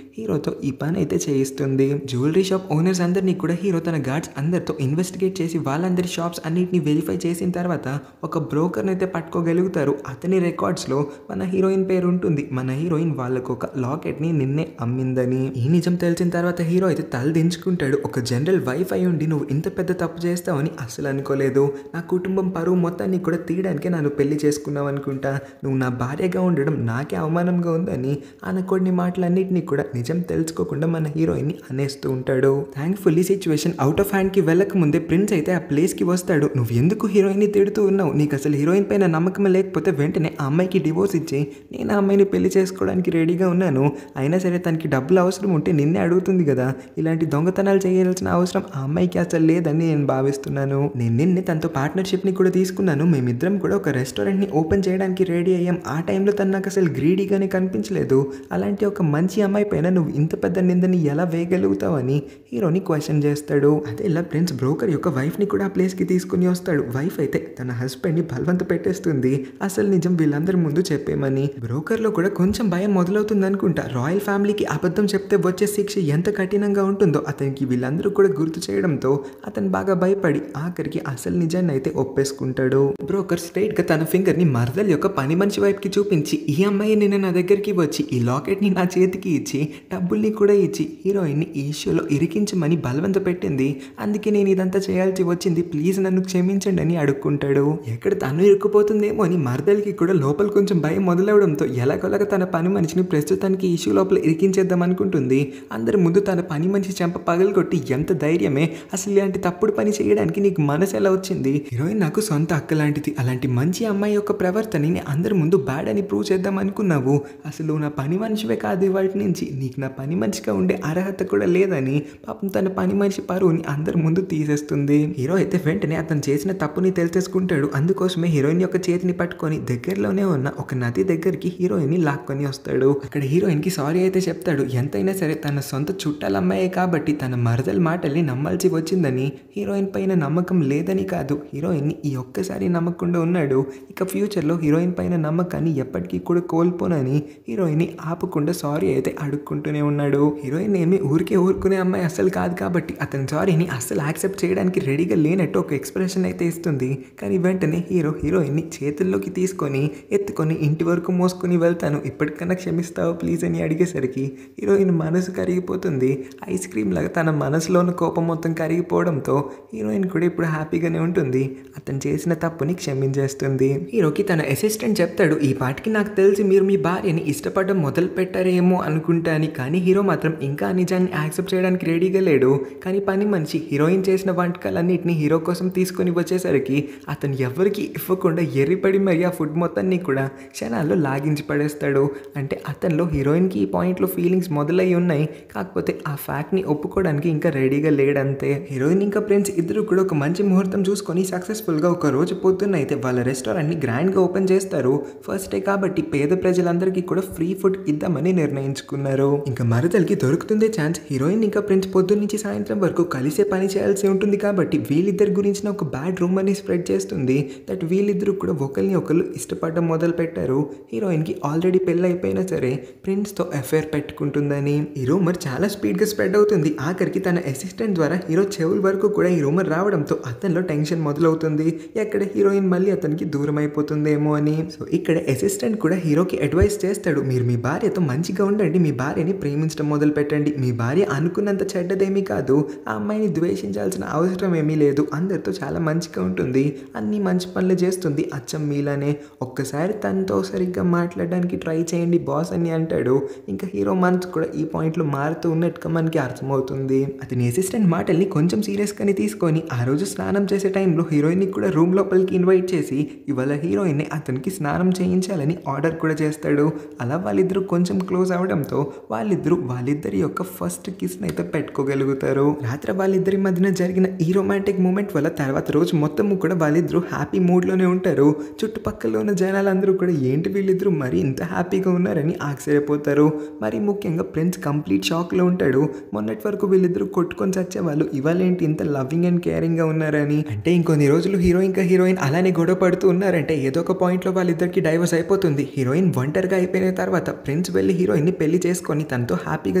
హీరోతో ఈ పని అయితే చేయిస్తుంది. జ్యువెలరీ షాప్ ఓనర్స్ అందరినీ కూడా హీరో తన గార్డ్స్ అందరితో ఇన్వెస్టిగేట్ చేసి వాళ్ళందరి షాప్స్ అన్నిటిని వెరిఫై చేసిన తర్వాత ఒక బ్రోకర్ని అయితే పట్టుకోగలుగుతారు. అతని రికార్డ్స్లో మన హీరోయిన్ పేరు ఉంటుంది. మన హీరోయిన్ వాళ్ళకు ఒక లాకెట్ని నిన్నే అమ్మిందని. ఈ నిజం తెలిసిన తర్వాత హీరో అయితే తల దించుకుంటాడు. ఒక జనరల్ వైఫ్ అయి ఉండి నువ్వు ఇంత పెద్ద తప్పు చేస్తావని అసలు అనుకోలేదు. నా కుటుంబం పరువు మొత్తాన్ని కూడా తీయడానికే నన్ను పెళ్లి చేసుకున్నావు అనుకుంటా. నువ్వు నా భార్యగా ఉండడం నాకే అవమానంగా ఉందని అనకొన్ని మాటలన్నింటినీ కూడా నిజం తెలుసుకోకుండా మన హీరోయిన్ని అనేస్తూ ఉంటాడు. థ్యాంక్ఫుల్లీ సిచ్యువేషన్ అవుట్ ఆఫ్ హ్యాండ్కి వెళ్ళక ముందే ప్రిన్స్ అయితే ఆ ప్లేస్కి వస్తాడు. నువ్వు ఎందుకు హీరోయిన్ని తిడుతూ ఉన్నావు? నీకు అసలు హీరోయిన్ పైన నమ్మకం లేకపోతే వెంటనే ఆ అమ్మాయికి డివోర్స్ ఇచ్చి నేను ఆ అమ్మాయిని పెళ్లి చేసుకోవడానికి రెడీగా ఉన్నాను. అయినా సరే తనకి డబ్బులు అవసరం ఉంటే నిన్నే అడుగుతుంది కదా. ఇలాంటి దొంగతనాలు చేయాల్సిన అవసరం ఆ అమ్మాయికి అసలు లేదని నేను భావిస్తున్నాను. నేను నిన్నే తనతో పార్ట్నర్షిప్ని కూడా తీసుకున్నాను. మేమిద్దరం కూడా ఒక రెస్టారెంట్ని ఓపెన్ చేయడానికి రెడీ అయ్యాం. ఆ టైంలో తను నాకు అసలు గ్రీడీగానే కనిపించలేదు. అలాంటి ఒక మంచి అమ్మాయి పైన నువ్వు ఇంత పెద్ద నిందని ఎలా వేయగలుగుతావని హీరోని క్వశ్చన్ చేస్తాడు. అదే ఇలా ప్రిన్స్ బ్రోకర్ యొక్క వైఫ్ని కూడా ఆ ప్లేస్కి తీసుకుని వస్తాడు. వైఫ్ అయితే తన హస్బెండ్ని బలవంత పెట్టేస్తుంది అసలు నిజం వీళ్ళందరి ముందు చెప్పేమని. బ్రోకర్లో కూడా కొంచెం భయం మొదలవుతుంది అనుకుంటా. రాయల్ ఫ్యామిలీకి అబద్ధం చెప్తే వచ్చే శిక్ష ఎంత కఠినంగా ఉంటుందో అతనికి వీళ్ళందరూ కూడా గుర్తు చేయడంతో అతను బాగా భయపడి ఆఖరికి అసలు నిజాన్ని అయితే ఒప్పేసుకుంటాడు. బ్రోకర్ స్ట్రైట్ గా తన ఫింగర్ ని మరదల్ యొక్క పని మనిషి వైపుకి చూపించి ఈ అమ్మాయి నిన్న నా దగ్గరికి వచ్చి ఈ లాకెట్ ని నా చేతికి ఇచ్చి డబ్బుల్ని కూడా ఇచ్చి హీరోయిన్ ని ఈ ఇష్యూలో ఇరికించమని బలవంత పెట్టింది. అందుకే నేను ఇదంతా చేయాల్సి వచ్చింది. ప్లీజ్ నన్ను క్షమించండి అని అడుక్కుంటాడు. ఎక్కడ తను ఇరుక్కుపోతుందేమో అని మరదల్కి కూడా లోపల కొంచెం భయం మొదలవడంతో ఎలాగోలాగా తన పని మనిషిని ప్రస్తుతానికి ఇష్యూ లోపల ఇరికించేద్దాం అనుకుంటుంది. అందరి ముందు తన పని మనిషి చెంప పగలగొట్టి ఎంత ధైర్యమే, అసలు ఇలాంటి తప్పుడు పని చేయడానికి నీకు మనసు ఎలా వచ్చింది? హీరోయిన్ నాకు సొంత అక్క లాంటిది. అలాంటి మంచి అమ్మాయి యొక్క ప్రవర్తనని అందరి ముందు బ్యాడ్ అని ప్రూవ్ చేద్దాం అనుకున్నావు. అసలు నా పని మనిషివే కాదు వాటి నుంచి. నీకు నా పని మనిషిగా ఉండే అర్హత కూడా లేదని పాపం తన పని మనిషి పరువుని అందరి ముందు తీసేస్తుంది. హీరో అయితే వెంటనే అతను చేసిన తప్పుని తెలిసేసుకుంటాడు. అందుకోసమే హీరోయిన్ యొక్క చేతిని పట్టుకొని దగ్గరలోనే ఉన్న ఒక నది దగ్గరికి హీరోయిన్ ని లాక్కొని వస్తాడు. అక్కడ హీరోయిన్ కి సారీ అయితే చెప్తాడు. ఎంతైనా సరే తన సొంత చుట్టాల అమ్మాయే కాబట్టి తన మరదల మాటల్ని నమ్మాల్సి వచ్చిందని, హీరోయిన్ పైన నమ్మకం లేదని కాదు, హీరోయిన్ ని ఈ ఒక్కసారి నమ్మకుండా ఉన్నాడు. ఇక ఫ్యూచర్ లో హీరోయిన్ పైన నమ్మకాన్ని ఎప్పటికీ కూడా కోల్పోనని హీరోయిన్ ని ఆపకుండా సారీ అయితే అడుక్కుంటూనే ఉన్నాడు. హీరోయిన్ ఏమి ఊరికే ఊరుకునే అమ్మాయి అస్సలు కాదు కాబట్టి అతని సారీని అస్సలు యాక్సెప్ట్ చేయడానికి రెడీగా లేనట్టు ఒక ఎక్స్ప్రెషన్ అయితే ఇస్తుంది. కానీ వెంటనే హీరోయిన్ ని చేతుల్లోకి తీసుకొని ఎత్తుకొని ఇంటి వరకు మోసుకొని వెళ్తాను, ఇప్పటికన్నా క్షమిస్తావు ప్లీజ్ అని అడిగేసరికి హీరోయిన్ మనసు కరిగిపోతుంది. ఐస్ క్రీమ్ లాగా తన మనసులోని కోపం మొత్తం కరిగిపోవడంతో హీరోయిన్ కూడా ఇప్పుడు హ్యాపీగానే ఉంటుంది. అతను చేసిన తప్పుని క్షమించేస్తుంది. హీరోకి తన అసిస్టెంట్ చెప్తాడు, ఈ పాటికి నాకు తెలిసి మీరు మీ భార్యని ఇష్టపడడం మొదలు పెట్టారేమో అనుకుంటాను. కానీ హీరో మాత్రం ఇంకా నిజాన్ని యాక్సెప్ట్ చేయడానికి రెడీగా లేడు. కానీ పని మనిషి హీరోయిన్ చేసిన వంటకాలన్నింటినీ హీరో కోసం తీసుకొని వచ్చేసరికి అతను ఎవరికి ఇవ్వకుండా ఎర్రిపడి మరి ఆ ఫుడ్ మొత్తాన్ని కూడా క్షణాల్లో లాగించి పడేస్తాడు. అంటే అతనిలో హీరోయిన్కి ఈ పాయింట్లో ఫీలింగ్స్ మొదలయ్యి ఉన్నాయి. కాకపోతే ఆ ఫ్యాక్ట్ని ఒప్పుకోవడానికి ఇంకా రెడీగా లేడంతే. హీరోయిన్ ఇంకా ప్రిన్స్ ఇద్దరు కూడా ఒక మంచి ముహూర్తం చూసుకొని సక్సెస్ఫుల్గా ఒక రోజు పొద్దున్న అయితే వాళ్ళ రెస్టారెంట్ని గ్రాండ్గా ఓపెన్ చేస్తారు. ఫస్ట్ డే కాబట్టి పేద ప్రజలందరికీ కూడా ఫ్రీ ఫుడ్ ఇద్దామని నిర్ణయించుకున్నారు. ఇంకా మరదలకి దొరుకుతుందే ఛాన్స్. హీరోయిన్ ఇంకా ప్రిన్స్ పొద్దున్న నుంచి సాయంత్రం వరకు కలిసే పని చేయాల్సి ఉంటుంది కాబట్టి వీళ్ళిద్దరి గురించిన ఒక బ్యాడ్ రూమర్ని స్ప్రెడ్ చేస్తుంది. దట్ వీళ్ళిద్దరూ కూడా ఒకరిని ఒకరు ఇష్టపడడం మొదలు పెట్టారు. హీరోయిన్కి ఆల్రెడీ పెళ్ళి అయిపోయినా సరే ప్రిన్స్తో అఫైర్ పెట్టుకుంటుందని. ఈ రూమర్ చాలా స్పీడ్గా స్ప్రెడ్ అవుతుంది. ఆఖరికి తన అసిస్టెంట్ ద్వారా హీరో చెవుల వరకు కూడా ఈ రూమర్ రావడంతో అతనిలో టెన్షన్ మొదలవుతుంది. ఎక్కడ హీరోయిన్ మళ్ళీ అతనికి దూరం అయిపోతుందేమో అని. సో ఇక్కడ అసిస్టెంట్ కూడా హీరోకి అడ్వైస్ చేస్తాడు, మీరు మీ భార్యతో మంచిగా ఉండండి, మీ భార్యని ప్రేమించడం మొదలు పెట్టండి. మీ భార్య అనుకున్నంత చెడ్డదేమీ కాదు, ఆ అమ్మాయిని ద్వేషించాల్సిన అవసరం ఏమీ లేదు, అందరితో చాలా మంచిగా ఉంటుంది, అన్ని మంచి పనులు చేస్తుంది అచ్చం మీలానే. ఒక్కసారి తనతో సరిగ్గా మాట్లాడడానికి ట్రై చేయండి బాస్ అని అంటాడు. ఇంకా హీరో మనసు కూడా ఈ పాయింట్లో మారుతూ ఉన్నట్టుగా మనకి అర్థమవుతుంది. అతని అసిస్టెంట్ మాటల్ని కొంచెం సీరియస్గానే తీసుకొని ఆ రోజు స్నానం చేసే టైంలో హీరోయిన్ని కూడా రూమ్ లోపలికి ఇన్వైట్ చేసి ఇవాళ హీరోయిన్ని అతనికి స్నానం చేయించాలని ఆర్డర్ కూడా చేస్తాడు. అలా వాళ్ళిద్దరూ కొంచెం క్లోజ్ అవడంతో వాళ్ళిద్దరి యొక్క ఫస్ట్ కిస్ అయితే పెట్టుకోగలుగుతారు. రాత్రి వాళ్ళిద్దరి మధ్యన జరిగిన ఈ రొమాంటిక్ మూమెంట్ వల్ల తర్వాత రోజు మొత్తం కూడా వాళ్ళిద్దరూ హ్యాపీ మూడ్లోనే ఉంటారు. చుట్టుపక్కల ఉన్న జనాలందరూ కూడా ఏంటి వీళ్ళిద్దరూ మరి ఇంత హ్యాపీగా ఉన్నారని ఆశ్చర్యపోతారు. మరి ముఖ్యంగా ప్రిన్స్ కంప్లీట్ షాక్లో ఉంటాడు. మొన్నటి వరకు వీళ్ళిద్దరూ కొట్టుకొని చచ్చేవాళ్ళు, ఇవాళ ఏంటి ఇంత లవ్వింగ్ అండ్ కేరింగ్గా ఉన్నారని. అంటే ఇంకొన్ని రోజులు హీరో ఇంకా హీరోయిన్ అలానే గొడవ పడుతూ ఉన్నారంటే ఏదో ఒక పాయింట్లో పాయింట్లో వాళ్ళిద్దరికి డైవర్స్ అయిపోతుంది. హీరోయిన్ ఒంటరిగా అయిపోయిన తర్వాత ప్రిన్స్ వెళ్ళి హీరోయిన్ని పెళ్లి చేసుకొని తనతో హ్యాపీగా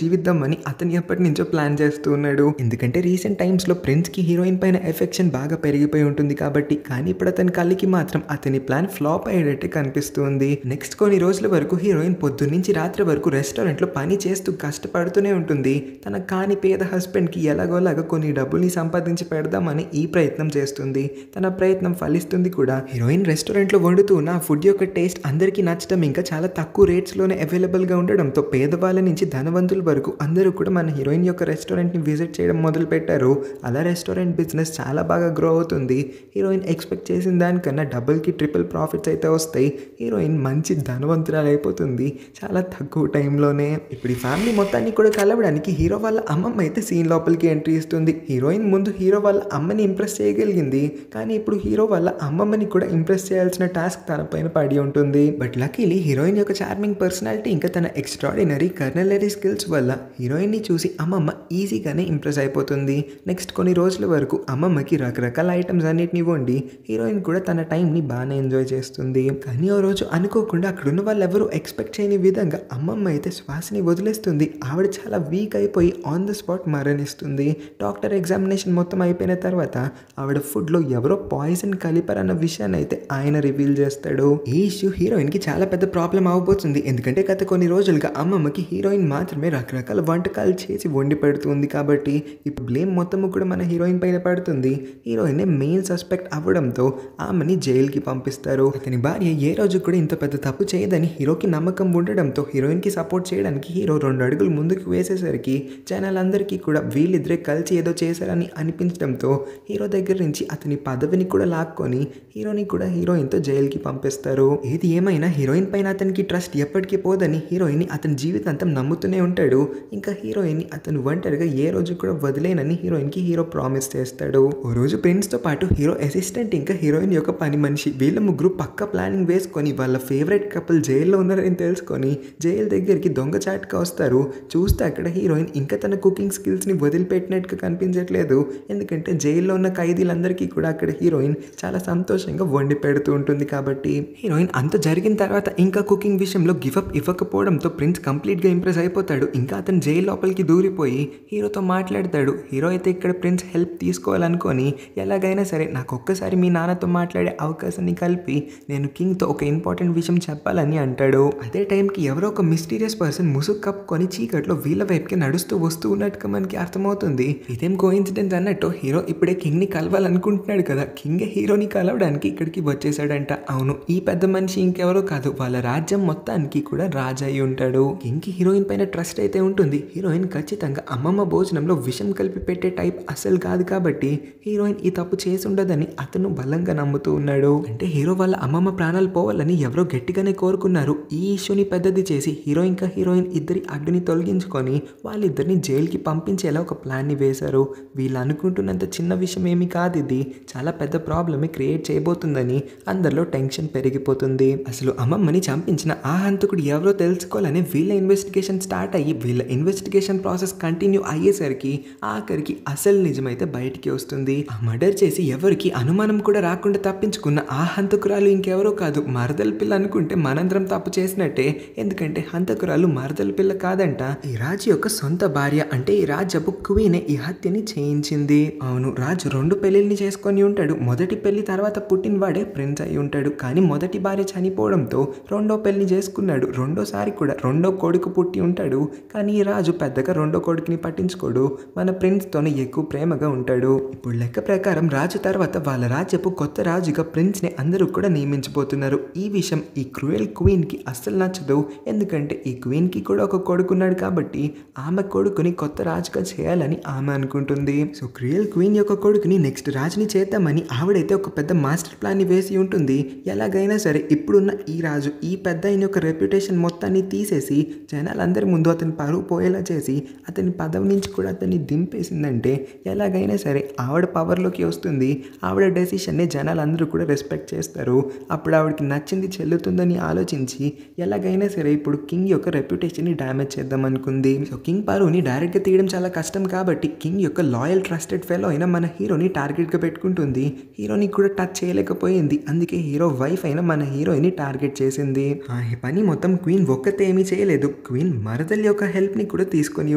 జీవిద్దామని అతను ఎప్పటి నుంచో ప్లాన్ చేస్తూ ఉన్నాడు. ఎందుకంటే రీసెంట్ టైమ్స్ లో ప్రిన్స్ కి హీరోయిన్ పైన ఎఫెక్షన్ బాగా పెరిగిపోయి ఉంటుంది కాబట్టి. కానీ ఇప్పుడు అతని కళ్ళకి మాత్రం అతని ప్లాన్ ఫ్లాప్ అయ్యేటట్టే కనిపిస్తుంది. నెక్స్ట్ కొన్ని రోజుల వరకు హీరోయిన్ పొద్దున్నుంచి రాత్రి వరకు రెస్టారెంట్ లో పని చేస్తూ కష్టపడుతూనే ఉంటుంది. తన కాని పేద హస్బెండ్ కి ఎలాగోలాగా కొన్ని డబ్బుల్ని సంపాదించి పెడదామని ఈ ప్రయత్నం చేస్తుంది. తన ప్రయత్నం ఫలిస్తుంది కూడా. హీరోయిన్ రెస్టారెంట్ లో వండుతూ నా ఫుడ్ యొక్క టేస్ట్ అందరికీ నచ్చడం, ఇంకా చాలా తక్కువ రేట్స్ లోనే అవైలబుల్ గా ఉండడంతో పేదవాళ్ళ నుంచి ధనవంతుల వరకు అందరూ కూడా మన హీరోయిన్ యొక్క రెస్టారెంట్ ని విజిట్ చేయడం మొదలు పెట్టారు. అలా రెస్టారెంట్ బిజినెస్ చాలా బాగా గ్రో అవుతుంది. హీరోయిన్ ఎక్స్పెక్ట్ చేసిన దానికన్నా డబుల్ కి ట్రిపుల్ ప్రాఫిట్స్ అయితే వస్తాయి. హీరోయిన్ మంచి ధనవంతురాలు అయిపోతుంది చాలా తక్కువ టైంలోనే. ఇప్పుడు ఈ ఫ్యామిలీ మొత్తాన్ని కూడా కలవడానికి హీరో వాళ్ళ అమ్మమ్మ అయితే సీన్ లోపలికి ఎంట్రీ ఇస్తుంది. హీరోయిన్ ముందు హీరో వాళ్ళ అమ్మని ఇంప్రెస్ చేయగలిగింది, కానీ ఇప్పుడు హీరో వాళ్ళ అమ్మమ్మని కూడా ఇంప్రెస్ చేయాల్సిన టాస్క్ తన పైన పడి ఉంటుంది. బట్ లక్కీలీ హీరోయిన్ యొక్క చార్మింగ్ పర్సనాలిటీ ఇంకా తన ఎక్స్ట్రాడినరీ కర్నలరీ స్కిల్స్ వల్ల హీరోయిన్ ని చూసి అమ్మమ్మ ఈజీగానే ఇంప్రెస్ అయిపోతుంది. నెక్స్ట్ కొన్ని రోజుల వరకు అమ్మమ్మకి రకరకాల ఐటమ్స్ అన్నిటిని వండి హీరోయిన్ కూడా తన టైంని బాగానే ఎంజాయ్ చేస్తుంది. కానీ ఓ రోజు అనుకోకుండా అక్కడున్న వాళ్ళు ఎవరు ఎక్స్పెక్ట్ చేయని విధంగా అమ్మమ్మ అయితే శ్వాసని వదిలేస్తుంది. ఆవిడ చాలా వీక్ అయిపోయి ఆన్ ద స్పాట్ మరణిస్తుంది. డాక్టర్ ఎగ్జామినేషన్ మొత్తం అయిపోయిన తర్వాత ఆవిడ ఫుడ్లో ఎవరో పాయిజన్ కలిపారన్న విషయాన్ని అయితే ఆయన రివీల్ చేస్తాడు. ఈ ఇష్యూ హీరోయిన్ కి చాలా పెద్ద ప్రాబ్లం అవబోతుంది. ఎందుకంటే గత కొన్ని రోజులుగా అమ్మమ్మకి హీరోయిన్ మాత్రమే రకరకాల వంటకాలు చేసి వండి పెడుతుంది కాబట్టి ఇప్పుడు బ్లేమ్ మొత్తము కూడా మన హీరోయిన్ పైన పడుతుంది. హీరోయిన్ మెయిన్ సస్పెక్ట్ అవ్వడంతో ఆమెని జైలుకి పంపిస్తారు. అతని భార్య ఏ రోజు కూడా ఇంత పెద్ద తప్పు చేయదని హీరోకి నమ్మకం ఉండడంతో హీరోయిన్ కి సపోర్ట్ చేయడానికి హీరో 2 అడుగులు ముందుకు వేసేసరికి జనాలందరికీ కూడా వీళ్ళిద్దరే కలిసి ఏదో చేశారని అనిపించడంతో హీరో దగ్గర నుంచి అతని పదవిని కూడా లాక్కొని హీరోని కూడా హీరోయిన్తో జైలుకి పంపిస్తారు. ఏది ఏమైనా హీరోయిన్ పైన అతనికి ట్రస్ట్ ఎప్పటికీ పోదని హీరోయిన్ అతని జీవితాంతం నమ్ముతూనే ఉంటాడు. ఇంకా హీరోయిన్ అతను ఒంటరిగా ఏ రోజు కూడా వదిలేనని హీరోయిన్ కి హీరో ప్రామిస్ చేస్తాడు. ఓ రోజు ప్రిన్స్ తో పాటు హీరో అసిస్టెంట్ ఇంకా హీరోయిన్ యొక్క పని మనిషి వీళ్ళ ముగ్గురు పక్క ప్లానింగ్ వేసుకొని వాళ్ళ ఫేవరెట్ కపుల్ జైల్లో ఉన్నారని తెలుసుకొని జైలు దగ్గరికి దొంగచాటుగా వస్తారు. చూస్తే అక్కడ హీరోయిన్ ఇంకా తన కుకింగ్ స్కిల్స్ ని వదిలిపెట్టినట్టుగా కనిపించట్లేదు. ఎందుకంటే జైల్లో ఉన్న ఖైదీలందరికీ కూడా అక్కడ హీరోయిన్ చాలా సంతోషంగా వండి పెడుతూ ఉంటుంది కాబట్టి. హీరోయిన్ అంత జరిగిన తర్వాత ఇంకా కుకింగ్ విషయంలో గివప్ ఇవ్వకపోవడంతో ప్రిన్స్ కంప్లీట్ గా ఇంప్రెస్ అయిపోతాడు. ఇంకా అతను జైలు లోపలికి దూరిపోయి హీరోతో మాట్లాడతాడు. హీరో అయితే ఇక్కడ ప్రిన్స్ హెల్ప్ తీసుకోవాలనుకొని ఎలాగైనా సరే నాకు ఒక్కసారి మీ నాన్నతో మాట్లాడే అవకాశాన్ని కలిపి నేను కింగ్ తో ఒక ఇంపార్టెంట్ విషయం చెప్పాలని అంటాడు. అదే టైంకి ఎవరో ఒక మిస్టీరియస్ పర్సన్ ముసుగు కప్పుకొని చీకట్లో వీళ్ళ వైపుకి నడుస్తూ వస్తూ ఉన్నట్టుగా మనకి అర్థమవుతుంది. ఇదేం కోఇన్సిడెన్స్ అన్నట్టు హీరో ఇప్పుడే కింగ్ ని కలవాలనుకుంటున్నాడు కదా. కింగ్ హీరోని కలవడానికి ఇక్కడికి వచ్చేసాడంట. అవును, ఈ పెద్ద మనిషి ఇంకెవరో కాదు, వాళ్ళ రాజ్యం మొత్తానికి కూడా రాజు అయి ఉంటాడు. కింగ్ కి హీరోయిన్ పైన ట్రస్ట్ అయితే ఉంటుంది. హీరోయిన్ ఖచ్చితంగా అమ్మమ్మ భోజనంలో విషం కలిపి పెట్టే టైప్ అసలు కాదు కాబట్టి హీరోయిన్ ఈ తప్పు చేసి ఉండదని అతను బలంగా నమ్ముతూ ఉన్నాడు. అంటే హీరో వాళ్ళ అమ్మమ్మ ప్రాణాలు పోవాలని ఎవరో గట్టిగానే కోరుకున్నారు. ఈ ఇష్యూని పెద్దది చేసి హీరో ఇంకా హీరోయిన్ ఇద్దరి అడ్డుని తొలగించుకొని వాళ్ళిద్దరిని జైలుకి పంపించేలా ఒక ప్లాన్ ని వేశారు. వీళ్ళు అనుకుంటున్నంత చిన్న విషయం ఏమి కాదు, ఇది చాలా పెద్ద ప్రాబ్లమే క్రియేట్ చేయబోతుందని అందరిలో టెన్షన్ పెరిగిపోతుంది. అసలు అమ్మమ్మని చంపించిన ఆ హంతకుడు ఎవరో తెలుసుకోవాలని వీళ్ళ ఇన్వెస్టిగేషన్ స్టార్ట్ అయ్యి వీళ్ళ ఇన్వెస్టిగేషన్ ప్రాసెస్ కంటిన్యూ అయ్యేసరికి ఆఖరికి అసలు నిజమైతే బయటికి వస్తుంది. ఆ మర్డర్ చేసి ఎవరికి అనుమానం కూడా రాకుండా తప్పించుకున్న ఆ హంతకురాలు ఇంకెవరో కాదు, మరదల పిల్ల అనుకుంటే మనందరం తప్పు చేసినట్టే. ఎందుకంటే హంతకురాలు మరదల పిల్ల కాదంట, ఈ రాజు యొక్క సొంత భార్య. అంటే ఈ రాజ్యపు క్వీనే ఈ హత్యని చేయించింది. అవును, రాజు 2 పెళ్లిని చేసుకొని ఉంటాడు. మొదటి పెళ్లి తర్వాత పుట్టిన వాడే ప్రిన్స్ అయి ఉంటాడు. కానీ మొదటి భార్య చనిపోవడంతో రెండో పెళ్లి చేసుకున్నాడు. రెండోసారి కూడా రెండో కొడుకు పుట్టి ఉంటాడు. కానీ ఈ రాజు పెద్దగా రెండో కొడుకుని పట్టించుకోడు. మన ప్రిన్స్ తోనే ఎక్కువ ప్రేమగా ఉంటాడు. ఇప్పుడు లెక్క ప్రకారం రాజు తర్వాత వాళ్ళ రాజ్యపు కొత్త రాజుగా ప్రిన్స్ ని అందరూ కూడా నియమించబోతున్నారు. ఈ విషయం ఈ క్రూయల్ క్వీన్ కి అస్సలు నచ్చదు. ఎందుకంటే ఈ క్వీన్ కి కూడా ఒక కొడుకున్నాడు కాబట్టి ఆమె కొడుకుని కొత్త రాజుగా చేయాలని ఆమె అనుకుంటుంది. సో క్రూయల్ క్వీన్ యొక్క కొడుకుని నెక్స్ట్ రాజుని చేద్దామని ఆవిడైతే ఒక పెద్ద మాస్టర్ ప్లాన్ ని వేసి ఉంటుంది. ఎలాగైనా సరే ఇప్పుడున్న ఈ రాజు ఈ పెద్ద ఆయన యొక్క రెప్యుటేషన్ మొత్తాన్ని తీసేసి జనాలందరి ముందు అతని పరువు పోయేలా చేసి అతని పదవి నుంచి కూడా అతన్ని దింపేసిందంటే ఎలాగైనా సరే ఆవిడ పవర్లోకి వస్తుంది. ఆవిడ డెసిషన్ని జనాలందరూ కూడా రెస్పెక్ట్ చేస్తారు. అప్పుడు ఆవిడకి నచ్చింది చెల్లుతుందని ఆలోచించి ఎలాగైనా సరే ఇప్పుడు కింగ్ యొక్క రెప్యుటేషన్ని డ్యామేజ్ చేద్దాం అనుకుంది. సో కింగ్ పరువుని డైరెక్ట్గా తీయడం చాలా కష్టం కాబట్టి కింగ్ యొక్క లాయల్ ట్రస్టెడ్ ఫెలో అయిన మన హీరోని టార్గెట్గా పెట్టుకుంటుంది. హీరోని కూడా టచ్ చేయలేకపోయింది. అందుకే హీరో వైఫ్ అయిన మన హీరోయిన్ ని టార్గెట్ చేసింది. ఈ పని మొత్తం క్వీన్ ఒక్కతే ఏమీ చేయలేదు. క్వీన్ మరదలి యొక్క హెల్ప్ ని కూడా తీసుకొని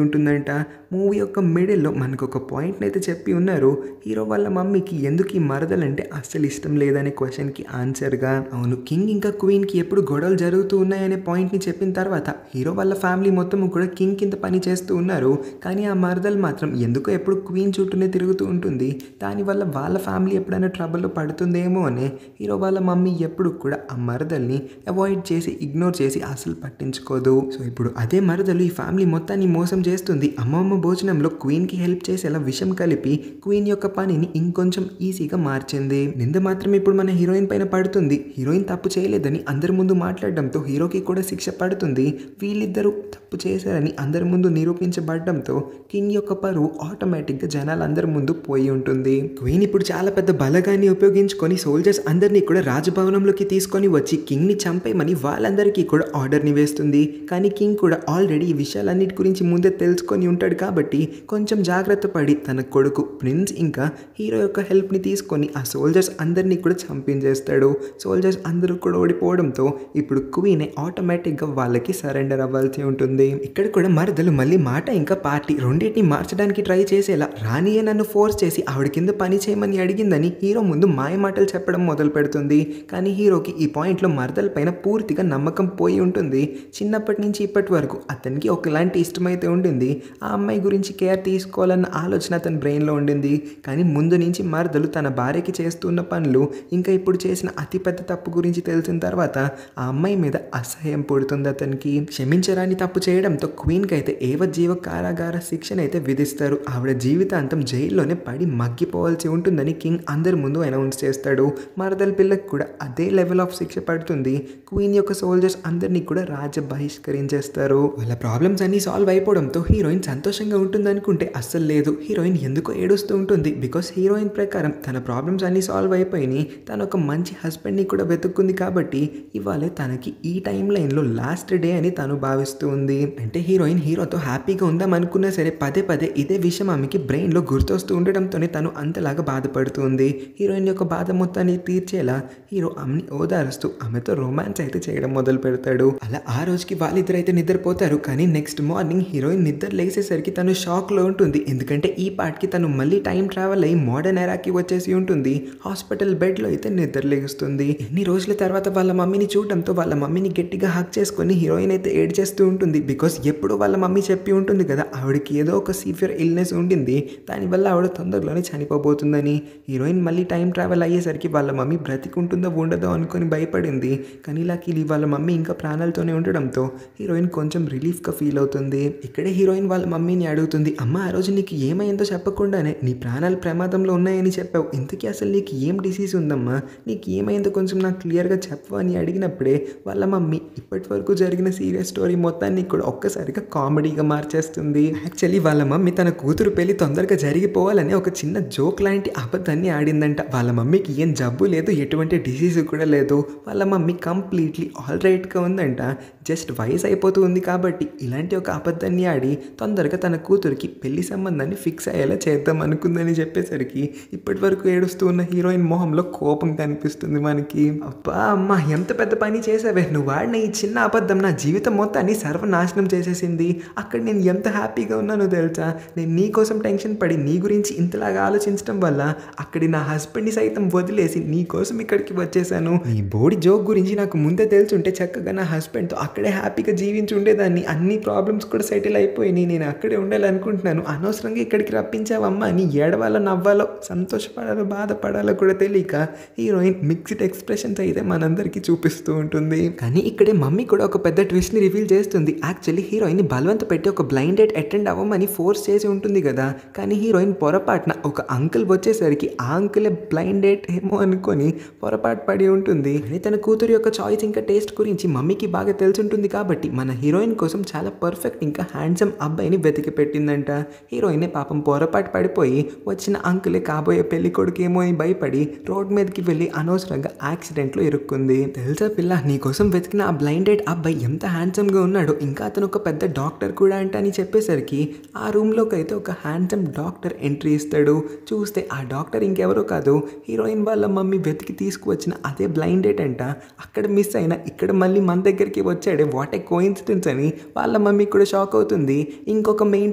ఉంటుందంట. మూవీ యొక్క మిడిల్లో మనకు ఒక పాయింట్ అయితే చెప్పి ఉన్నారు. హీరో వాళ్ళ మమ్మీకి ఎందుకు ఈ మరదలంటే అస్సలు ఇష్టం లేదనే క్వశ్చన్ కి ఆన్సర్ గా అవును కింగ్ ఇంకా క్వీన్ కి ఎప్పుడు గొడవలు జరుగుతూ ఉన్నాయనే పాయింట్ ని చెప్పిన తర్వాత హీరో వాళ్ళ ఫ్యామిలీ మొత్తం కూడా కింగ్ కింద పని చేస్తూ ఉన్నారు. కానీ ఆ మరదలు మాత్రం ఎందుకో ఎప్పుడు క్వీన్ చుట్టూనే తిరుగుతూ ఉంటుంది. దానివల్ల వాళ్ళ ఫ్యామిలీ ఎప్పుడైనా ట్రబుల్లో పడుతుందేమో అనే హీరో వాళ్ళ మమ్మీ ఎప్పుడు కూడా ఆ మరదల్ని అవాయిడ్ చేసి ఇగ్నోర్ చేసి అసలు పట్టించుకోదు. సో ఇప్పుడు అదే మరదలు ఈ ఫ్యామిలీ మొత్తాన్ని మోసం చేస్తుంది. అమ్మమ్మ భోజనంలో క్వీన్ కి హెల్ప్ చేసేలా విషం కలిపి క్వీన్ యొక్క పనిని ఇంకొంచెం ఈజీగా మార్చింది. నింద మాత్రం ఇప్పుడు మన హీరోయిన్ పైన పడుతుంది. హీరోయిన్ తప్పు చేయలేదని అందరి ముందు మాట్లాడడంతో హీరోకి కూడా శిక్ష పడుతుంది. వీళ్ళిద్దరూ తప్పు చేశారని అందరి ముందు నిరూపించబడడంతో కింగ్ యొక్క పరువు ఆటోమేటిక్ గా జనాలందరి ముందు పోయి ఉంటుంది. క్వీన్ ఇప్పుడు చాలా పెద్ద బలగాన్ని ఉపయోగించుకొని సోల్జర్స్ అందరినీ కూడా రాజభవనంలోకి తీసుకొని వచ్చి కింగ్ ని చంపేయమని వాళ్ళందరికీ కూడా ఆర్డర్ ని వేస్తుంది. కానీ కింగ్ కూడా ఆల్రెడీ ఈ విషయాలన్నిటి గురించి ముందే తెలుసుకొని ఉంటాడు కాబట్టి కొంచెం జాగ్రత్త పడి తన కొడుకు ప్రిన్స్ ఇంకా హీరో యొక్క హెల్ప్ ని తీసుకొని ఆ సోల్జర్స్ అందరినీ కూడా చంపించేస్తాడు. సోల్జర్స్ అందరూ కూడా ఓడిపోవడంతో ఇప్పుడు క్వీన్ ఆటోమేటిక్ గా వాళ్ళకి సరెండర్ అవ్వాల్సి ఉంటుంది. ఇక్కడ కూడా మరదలు మళ్ళీ మాట ఇంకా పార్టీ రెండింటిని మార్చడానికి ట్రై చేసేలా రాణియే నన్ను ఫోర్స్ చేసి ఆవిడ కింద పని చేయమని అడిగిందని హీరో ముందు మాయ మాటలు చెప్పడం మొదలు పెడుతుంది. కానీ హీరోకి ఈ పాయింట్ లో మరదల పైన పూర్తిగా నమ్మకం పోయి ఉంటుంది. చిన్నప్పటి నుంచి ఇప్పటి వరకు అతనికి ఒకలాంటి ఇష్టమైతే ఉండింది. ఆ అమ్మాయి గురించి కేర్ తీసుకోవాలన్న ఆలోచన అతని బ్రెయిన్లో ఉండింది. కానీ ముందు నుంచి మరదలు తన భార్యకి చేస్తున్న పనులు ఇంకా ఇప్పుడు చేసిన అతిపెద్ద తప్పు గురించి తెలిసిన తర్వాత ఆ అమ్మాయి మీద అసహ్యం పుడుతుంది అతనికి. క్షమించరాని తప్పు చేయడంతో క్వీన్కి అయితే ఏవజ్జీవ కారాగార శిక్షణ అయితే విధిస్తారు. ఆవిడ జీవితాంతం జైల్లోనే పడి మగ్గిపోవాల్సి ఉంటుందని కింగ్ అందరి ముందు అనౌన్స్ చేస్తాడు. మరదల పిల్లకి కూడా అదే లెవెల్ ఆఫ్ శిక్ష పడుతుంది. క్వీన్ యొక్క సోల్జర్స్ అందరినీ కూడా రాజ్య బహిష్కరించేస్తారు. వాళ్ళ ప్రాబ్లమ్స్ అన్ని సాల్వ్ అయిపోవడంతో హీరోయిన్ సంతోషంగా ఉంటుంది అనుకుంటే అస్సలు లేదు. హీరోయిన్ ఎందుకో ఏడుస్తూ ఉంటుంది. బికాస్ హీరోయిన్ ప్రకారం తన ప్రాబ్లమ్స్ అన్ని సాల్వ్ అయిపోయినాయి. తను ఒక మంచి హస్బెండ్ని కూడా వెతుక్కుంది కాబట్టి ఇవాళ తనకి ఈ టైం లైన్లో లాస్ట్ డే అని తను భావిస్తూ ఉంది. అంటే హీరోయిన్ హీరోతో హ్యాపీగా ఉందాం అనుకున్నా సరే పదే పదే ఇదే విషయం ఆమెకి బ్రెయిన్లో గుర్తొస్తూ ఉండడంతోనే తను అంతలాగా బాధపడుతుంది. హీరోయిన్ యొక్క బాధ మొత్తాన్ని తీర్చేలా హీరో ఆమెని ఓదారుస్తూ ఆమెతో రొమాన్స్ అయితే చేయడం మొదలు పెడతాడు. అలా ఆ రోజుకి వాళ్ళిద్దరైతే నిద్రపోతారు. కానీ నెక్స్ట్ మార్నింగ్ హీరోయిన్ నిద్ర లేసేసరికి తను షాక్లో ఉంటుంది. ఎందుకంటే ఈ పార్ట్కి తను మళ్ళీ టైం ట్రావెల్ అయ్యి మోడర్న్ ఎరాకి వచ్చేసి ఉంటుంది. హాస్పిటల్ బెడ్లో అయితే నిద్ర లేస్తుంది. ఎన్ని రోజుల తర్వాత వాళ్ళ మమ్మీని చూడడంతో వాళ్ళ మమ్మీని గట్టిగా హక్ చేసుకొని హీరోయిన్ అయితే ఏడ్చేస్తూ ఉంటుంది. బికాస్ ఎప్పుడు వాళ్ళ మమ్మీ చెప్పి ఉంటుంది కదా ఆవిడకి ఏదో ఒక సివియర్ ఇల్నెస్ ఉండింది, దానివల్ల ఆవిడ తొందరలోనే చనిపోబోతుందని. హీరోయిన్ మళ్ళీ టైం ట్రావెల్ అయ్యేసరికి వాళ్ళ మమ్మీ బ్రతికుంటుందో ఉండదో అనుకొని భయపడింది. కానీ లక్కీలీ వాళ్ళ మమ్మీ ఇంకా ప్రాణాలతోనే ఉండడంతో హీరోయిన్ కొంచెం రిలీఫ్గా ఫీల్ అవుతుంది. ఇక్కడే హీరోయిన్ వాళ్ళ మమ్మీని అడుగుతుంది, అమ్మ ఆ రోజు నీకు ఏమైందో చెప్పకుండానే నీ ప్రాణాలు ప్రమాదంలో ఉన్నాయని చెప్పావు. ఇంతకీ అసలు నీకు ఏం డిసీజ్ ఉందమ్మా, నీకు ఏమైందో కొంచెం నాకు క్లియర్గా చెప్పు అని అడిగినప్పుడే వాళ్ళ మమ్మీ ఇప్పటి వరకు జరిగిన సీరియస్ స్టోరీ మొత్తాన్ని కూడా ఒక్కసారిగా కామెడీగా మార్చేస్తుంది. యాక్చువల్లీ వాళ్ళ మమ్మీ తన కూతురు పెళ్లి తొందరగా జరిగిపోవాలని ఒక చిన్న జోక్ లాంటి అబద్ధాన్ని ఆడిందంట. వాళ్ళ మమ్మీకి ఏం జబ్బు లేదు, ఎటువంటి డిసీజ్ కూడా లేదు. వాళ్ళ మమ్మీ కంప్లీట్లీ ఆల్ రైట్గా ఉందంట. జస్ట్ వయసు అయిపోతూ ఉంది కాబట్టి ఇలాంటి ఒక అబద్ధాన్ని ఆడి తొందరగా తన కూతురికి పెళ్లి సంబంధాన్ని ఫిక్స్ అయ్యేలా చేద్దాం అనుకుందని చెప్పేసరికి ఇప్పటి వరకు ఏడుస్తూ ఉన్న హీరోయిన్ మొహంలో కోపం కనిపిస్తుంది మనకి. అబ్బా అమ్మ ఎంత పెద్ద పని చేసావే, నువ్వు వాడిన ఈ చిన్న అబద్ధం నా జీవితం మొత్తాన్ని సర్వనాశనం చేసేసింది. అక్కడ నేను ఎంత హ్యాపీగా ఉన్నానో తెలుసా. నేను నీ కోసం టెన్షన్ పడి నీ గురించి ఇంతలాగా ఆలోచించడం వల్ల అక్కడి నా హస్బెండ్ని సైతం వదిలేసి నీ కోసం ఇక్కడికి వచ్చేసాను. నీ బోడి జోక్ గురించి నాకు ముందే తెలుసుంటే చక్కగా నా హస్బెండ్తో అక్కడే హ్యాపీగా జీవించి ఉండేదాన్ని. అన్ని ప్రాబ్లమ్స్ కూడా సెటిల్ అయిపోయినాయి. నేను అక్కడే ఉండాలనుకుంటున్నాను. అనవసరంగా ఇక్కడికి రప్పించావమ్మా అని ఏడవాలో నవ్వాలో సంతోషపడాలో బాధపడాలో కూడా తెలియక హీరోయిన్ మిక్స్డ్ ఎక్స్ప్రెషన్స్ అయితే మనందరికీ చూపిస్తూ ఉంటుంది. కానీ ఇక్కడే మమ్మీ కూడా ఒక పెద్ద ట్విస్ట్ని రివీల్ చేస్తుంది. యాక్చువల్లీ హీరోయిన్ బలవంత పెట్టి ఒక బ్లైండ్ డేట్ అటెండ్ అవ్వమని ఫోర్స్ చేసి ఉంటుంది కదా. కానీ హీరోయిన్ పొరపాటున ఒక అంకుల్ వచ్చేసరికి ఆ అంకులే బ్లైండ్ డేట్ ఏమో అనుకొని పొరపాటు పడి ఉంటుంది. కానీ తన కూతురు యొక్క చాయిస్ ఇంకా టేస్ట్ గురించి మమ్మీకి బాగా తెలిసి ఉంటుంది కాబట్టి మన హీరోయిన్ కోసం చాలా పర్ఫెక్ట్ ఇంకా హ్యాండ్సమ్ అబ్బాయిని వెతికి పెట్టిందంట. హీరోయిన్ పాపం పొరపాటు పడిపోయి వచ్చిన అంకులే కాబోయే పెళ్లి కొడుకేమో అని భయపడి రోడ్ మీదకి వెళ్ళి అనవసరంగా యాక్సిడెంట్లో ఇరుక్కుంది. తెలుసా పిల్ల, నీకోసం వెతికిన ఆ బ్లైండ్ డేట్ అబ్బాయి ఎంత హ్యాండ్సమ్గా ఉన్నాడో, ఇంకా అతను ఒక పెద్ద డాక్టర్ కూడా అంట అని చెప్పేసరికి ఆ రూమ్లోకి అయితే ఒక హ్యాండ్సమ్ డాక్టర్ ఎంట్రీ ఇస్తాడు. చూస్తే ఆ డాక్టర్ ఇంకెవరో కాదు, హీరోయిన్ వాళ్ళ మమ్మీ వెతికి తీసుకువచ్చిన వచ్చిన అదే బ్లైండ్ డేట్ అంట అక్కడ మిస్ అయినా ఇక్కడ మళ్ళీ మన దగ్గరికి వచ్చాడే వాట్ ఏ కోఇన్సిడెన్స్ అని వాళ్ళ మమ్మీ కూడా షాక్ అవుతుంది. ఇంకొక మెయిన్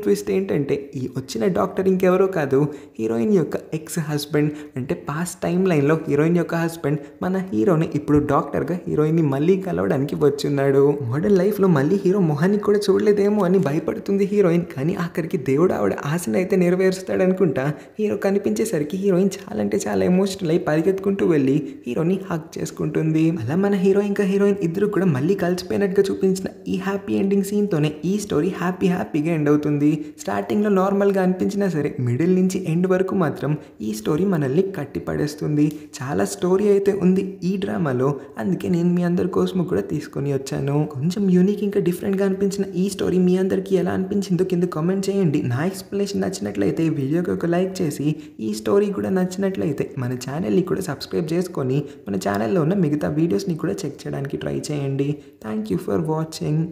ట్విస్ట్ ఏంటంటే ఈ వచ్చిన డాక్టర్ ఇంకెవరో కాదు, హీరోయిన్ యొక్క ఎక్స్ హస్బెండ్. అంటే పాస్ట్ టైం లైన్లో హీరోయిన్ యొక్క హస్బెండ్ మన హీరోని ఇప్పుడు డాక్టర్గా హీరోయిన్ని మళ్ళీ కలవడానికి వచ్చున్నాడు. మోడర్న్ లైఫ్లో మళ్ళీ హీరో మొహాన్ని కూడా చూడలేదేమో అని భయపడుతుంది హీరోయిన్. కానీ ఆఖరికి దేవుడు ఆవిడ ఆశను అయితే నెరవేరుస్తాడు అనుకుంటా. హీరో కనిపించేసరికి హీరోయిన్ చాలా అంటే చాలా ఎమోషనల్ అయి పరిగెత్తుకుంటూ వెళ్ళి హీరోని హగ్ చేసుకుంటుంది. అలా మన హీరో ఇంకా హీరోయిన్ ఇద్దరు కూడా మళ్ళీ కలిసిపోయినట్టుగా చూపించిన ఈ హ్యాపీ ఎండింగ్ సీన్తోనే ఈ స్టోరీ హ్యాపీగా ఎండ్ అవుతుంది. స్టార్టింగ్లో నార్మల్గా అనిపించినా సరే మిడిల్ నుంచి ఎండ్ వరకు మాత్రం ఈ స్టోరీ మనల్ని కట్టి పడేస్తుంది. చాలా స్టోరీ అయితే ఉంది ఈ డ్రామాలో, అందుకే నేను మీ అందరి కోసం కూడా తీసుకొని వచ్చాను. కొంచెం యూనిక్ ఇంకా డిఫరెంట్గా అనిపించిన ఈ స్టోరీ మీ అందరికీ ఎలా అనిపించిందో కింద కామెంట్ చేయండి. నా ఎక్స్ప్లెనేషన్ నచ్చినట్లయితే వీడియోకి ఒక లైక్ చేసి, ఈ స్టోరీ కూడా నచ్చినట్లయితే మన ఛానల్ని కూడా సబ్స్క్రైబ్ చేసుకొని మన ఛానల్లో ఉన్న మిగతా వీడియోస్ని కూడా చెక్ చేయడానికి ట్రై చేయండి. Thank you for watching.